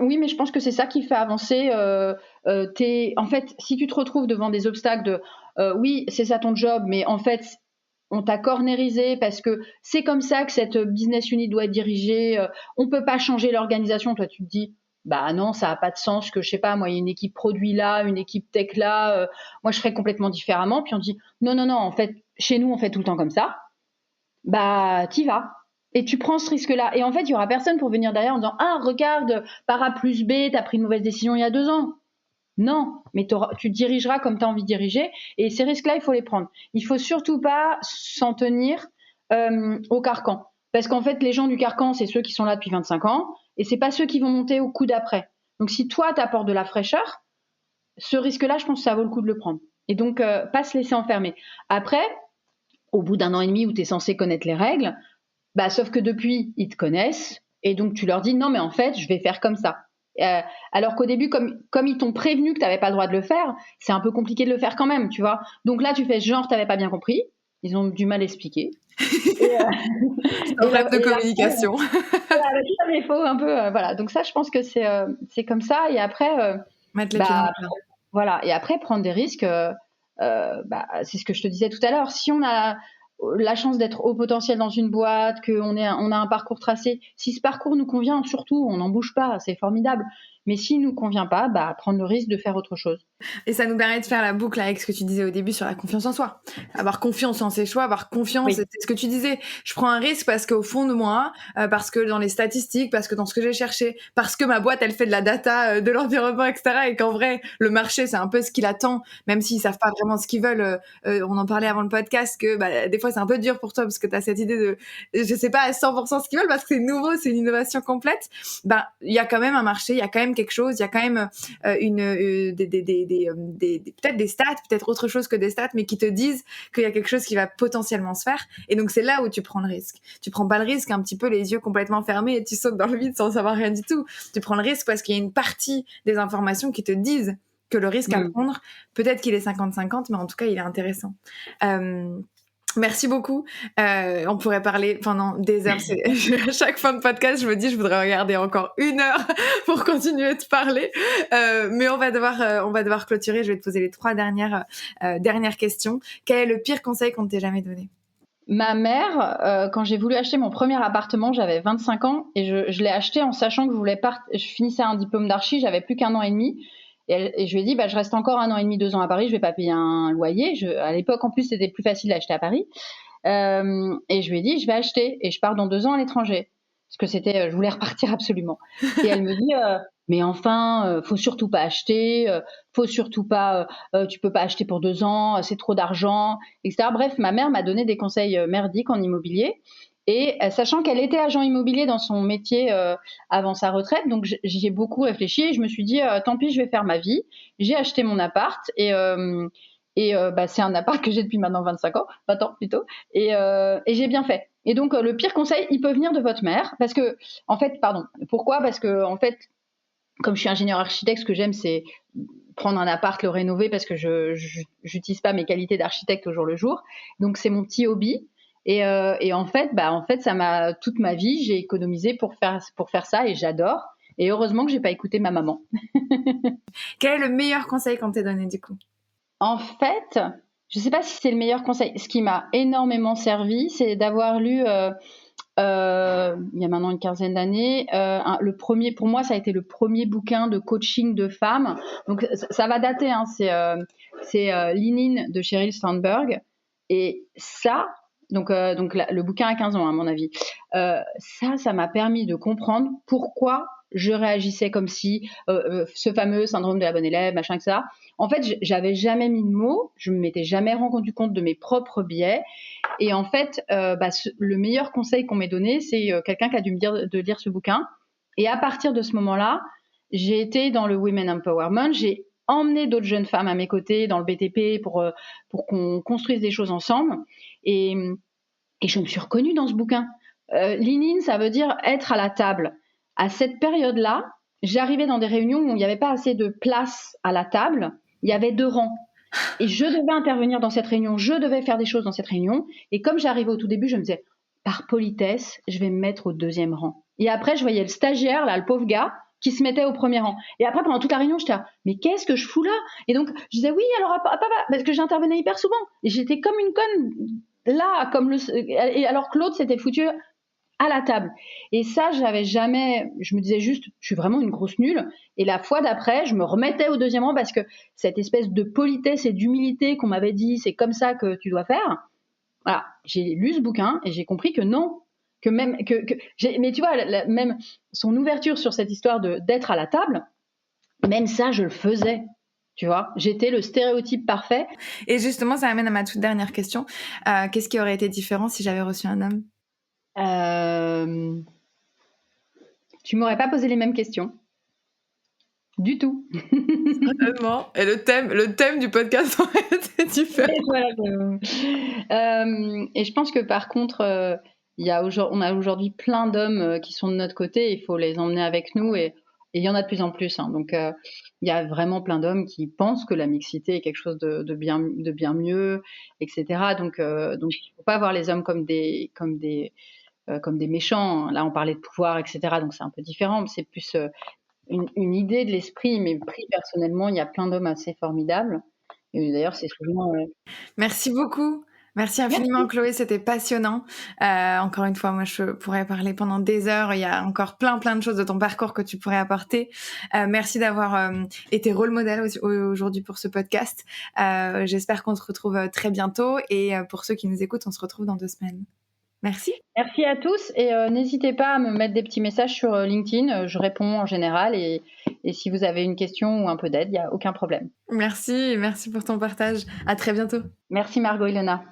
oui, mais je pense que c'est ça qui fait avancer. En fait, si tu te retrouves devant des obstacles de oui, c'est ça ton job, mais en fait, on t'a cornérisé parce que c'est comme ça que cette business unit doit être dirigée. On peut pas changer l'organisation. Toi, tu te dis, non, ça a pas de sens. Que je sais pas, moi, il y a une équipe produit là, une équipe tech là. Moi, je ferais complètement différemment. Puis on dit, non. En fait, chez nous, on fait tout le temps comme ça. T'y vas. Et tu prends ce risque-là. Et en fait, il y aura personne pour venir derrière en disant, regarde, par A plus B, t'as pris une mauvaise décision il y a 2 ans. Non, mais tu dirigeras comme tu as envie de diriger. Et ces risques-là, il faut les prendre. Il faut surtout pas s'en tenir au carcan. Parce qu'en fait, les gens du carcan, c'est ceux qui sont là depuis 25 ans. Et c'est pas ceux qui vont monter au coup d'après. Donc, si toi, t'apportes de la fraîcheur, ce risque-là, je pense que ça vaut le coup de le prendre. Et donc, pas se laisser enfermer. Après, au bout d'1 an et demi où tu es censé connaître les règles, sauf que depuis, ils te connaissent. Et donc, tu leur dis, non, mais en fait, je vais faire comme ça. Alors qu'au début, comme ils t'ont prévenu que tu n'avais pas le droit de le faire, c'est un peu compliqué de le faire quand même, tu vois. Donc là, tu fais genre, tu n'avais pas bien compris. Ils ont du mal à expliquer. C'est un problème de communication. Il faut un peu, voilà. Donc ça, je pense que c'est comme ça. Et après, mettre les pieds dans le plat. Voilà. Et après, prendre des risques. C'est ce que je te disais tout à l'heure. Si on a la chance d'être haut potentiel dans une boîte, qu'on a un parcours tracé, si ce parcours nous convient, surtout, on n'en bouge pas, c'est formidable. Mais s'il ne nous convient pas, prendre le risque de faire autre chose. Et ça nous permet de faire la boucle avec ce que tu disais au début sur la confiance en soi. Avoir confiance en ses choix, avoir confiance, oui. C'est ce que tu disais. Je prends un risque parce qu'au fond de moi, parce que dans les statistiques, parce que dans ce que j'ai cherché, parce que ma boîte, elle fait de la data, de l'environnement, etc. Et qu'en vrai, le marché, c'est un peu ce qu'il attend, même s'ils savent pas vraiment ce qu'ils veulent. On en parlait avant le podcast que des fois, c'est un peu dur pour toi parce que tu as cette idée de, je sais pas à 100% ce qu'ils veulent parce que c'est nouveau, c'est une innovation complète. Il y a quand même un marché, il y a quand même quelque chose, il y a quand même peut-être des stats, peut-être autre chose que des stats, mais qui te disent qu'il y a quelque chose qui va potentiellement se faire. Et donc, c'est là où tu prends le risque. Tu prends pas le risque un petit peu les yeux complètement fermés et tu sautes dans le vide sans savoir rien du tout. Tu prends le risque parce qu'il y a une partie des informations qui te disent que le risque à prendre, peut-être qu'il est 50-50, mais en tout cas, il est intéressant. Merci beaucoup. On pourrait parler pendant des heures. À chaque fin de podcast, je me dis, je voudrais regarder encore 1 heure pour continuer de parler. Mais on va devoir clôturer. Je vais te poser les 3 dernières questions. Quel est le pire conseil qu'on ne t'ait jamais donné ? Ma mère, quand j'ai voulu acheter mon premier appartement, j'avais 25 ans et je l'ai acheté en sachant que je finissais un diplôme d'archi, j'avais plus qu'1 an et demi. Et je lui ai dit, je reste encore 1 an et demi, 2 ans à Paris, je vais pas payer un loyer. À l'époque, en plus, c'était plus facile d'acheter à Paris. Et je lui ai dit, je vais acheter et je pars dans 2 ans à l'étranger. Parce que je voulais repartir absolument. Et elle me dit, mais enfin, faut surtout pas acheter, faut surtout pas, tu peux pas acheter pour 2 ans, c'est trop d'argent, etc. Bref, ma mère m'a donné des conseils merdiques en immobilier. Et sachant qu'elle était agent immobilier dans son métier avant sa retraite, donc j'y ai beaucoup réfléchi et je me suis dit tant pis, je vais faire ma vie. J'ai acheté mon appart et c'est un appart que j'ai depuis maintenant 25 ans plutôt, et j'ai bien fait. Et donc le pire conseil, il peut venir de votre mère parce que en fait, pourquoi ? Parce que en fait, comme je suis ingénieur architecte, ce que j'aime, c'est prendre un appart, le rénover parce que je n'utilise pas mes qualités d'architecte au jour le jour. Donc, c'est mon petit hobby. Et en fait, ça m'a toute ma vie, j'ai économisé pour faire ça et j'adore. Et heureusement que j'ai pas écouté ma maman. Quel est le meilleur conseil qu'on t'ait donné du coup ? En fait, je sais pas si c'est le meilleur conseil. Ce qui m'a énormément servi, c'est d'avoir lu, il y a maintenant une quinzaine d'années, le premier, pour moi, ça a été le premier bouquin de coaching de femmes. Donc ça va dater, hein, c'est Lean In de Sheryl Sandberg. Et ça, donc le bouquin a 15 ans à mon avis. Ça m'a permis de comprendre pourquoi je réagissais comme si ce fameux syndrome de la bonne élève, machin que ça. En fait, j'avais jamais mis de mots, je me m'étais jamais rendu compte de mes propres biais. Et en fait, le meilleur conseil qu'on m'ait donné, c'est quelqu'un qui a dû me dire de lire ce bouquin. Et à partir de ce moment-là, j'ai été dans le Women Empowerment, j'ai emmené d'autres jeunes femmes à mes côtés dans le BTP pour qu'on construise des choses ensemble. Et je me suis reconnue dans ce bouquin. Lean In, ça veut dire être à la table. À cette période-là, j'arrivais dans des réunions où il n'y avait pas assez de place à la table. Il y avait 2 rangs. Et je devais intervenir dans cette réunion, je devais faire des choses dans cette réunion. Et comme j'arrivais au tout début, je me disais, par politesse, je vais me mettre au 2e rang. Et après, je voyais le stagiaire, là, le pauvre gars, qui se mettait au 1er rang. Et après, pendant toute la réunion, j'étais là, mais qu'est-ce que je fous là ? Et donc, je disais, oui, alors, parce que j'intervenais hyper souvent. Et j'étais comme une conne, là, et alors que l'autre s'était foutu à la table. Et ça, je me disais juste, je suis vraiment une grosse nulle. Et la fois d'après, je me remettais au 2e rang parce que cette espèce de politesse et d'humilité qu'on m'avait dit, c'est comme ça que tu dois faire. Voilà, j'ai lu ce bouquin et j'ai compris que non, que même mais tu vois, même son ouverture sur cette histoire d'être à la table, même ça, je le faisais. Tu vois, j'étais le stéréotype parfait. Et justement, ça amène à ma toute dernière question. Qu'est-ce qui aurait été différent si j'avais reçu un homme ? Tu m'aurais pas posé les mêmes questions. Du tout. Vraiment. Et le thème du podcast aurait été différent. Et, voilà, et je pense que par contre, on a aujourd'hui plein d'hommes qui sont de notre côté. Il faut les emmener avec nous et il y en a de plus en plus. Hein. Donc, il y a vraiment plein d'hommes qui pensent que la mixité est quelque chose de bien mieux, etc. Donc, il faut pas voir les hommes comme des méchants. Là, on parlait de pouvoir, etc. Donc, c'est un peu différent. C'est plus une idée de l'esprit. Mais pris personnellement, il y a plein d'hommes assez formidables. Et d'ailleurs, c'est souvent... Merci beaucoup. Merci infiniment, Chloé, c'était passionnant. Encore une fois, moi, je pourrais parler pendant des heures. Il y a encore plein de choses de ton parcours que tu pourrais apporter. Merci d'avoir été rôle modèle aujourd'hui pour ce podcast. J'espère qu'on se retrouve très bientôt. Et pour ceux qui nous écoutent, on se retrouve dans 2 semaines. Merci. Merci à tous et n'hésitez pas à me mettre des petits messages sur LinkedIn. Je réponds en général et si vous avez une question ou un peu d'aide, il n'y a aucun problème. Merci pour ton partage. À très bientôt. Merci Margot Ilona.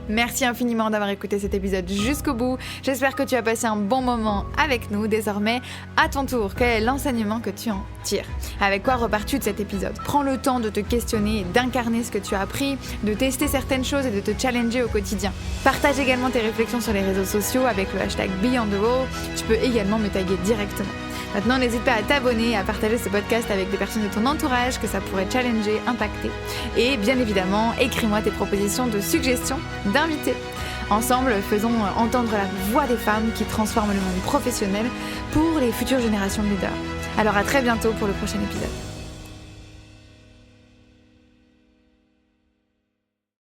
Merci infiniment d'avoir écouté cet épisode jusqu'au bout. J'espère que tu as passé un bon moment avec nous. Désormais, à ton tour, quel est l'enseignement que tu en tires ? Avec quoi repars-tu de cet épisode ? Prends le temps de te questionner et d'incarner ce que tu as appris, de tester certaines choses et de te challenger au quotidien. Partage également tes réflexions sur les réseaux sociaux avec le hashtag #BeyondTheWall. Tu peux également me taguer directement. Maintenant, n'hésite pas à t'abonner et à partager ce podcast avec des personnes de ton entourage que ça pourrait challenger, impacter. Et bien évidemment, écris-moi tes propositions de suggestions d'invités. Ensemble, faisons entendre la voix des femmes qui transforment le monde professionnel pour les futures générations de leaders. Alors à très bientôt pour le prochain épisode.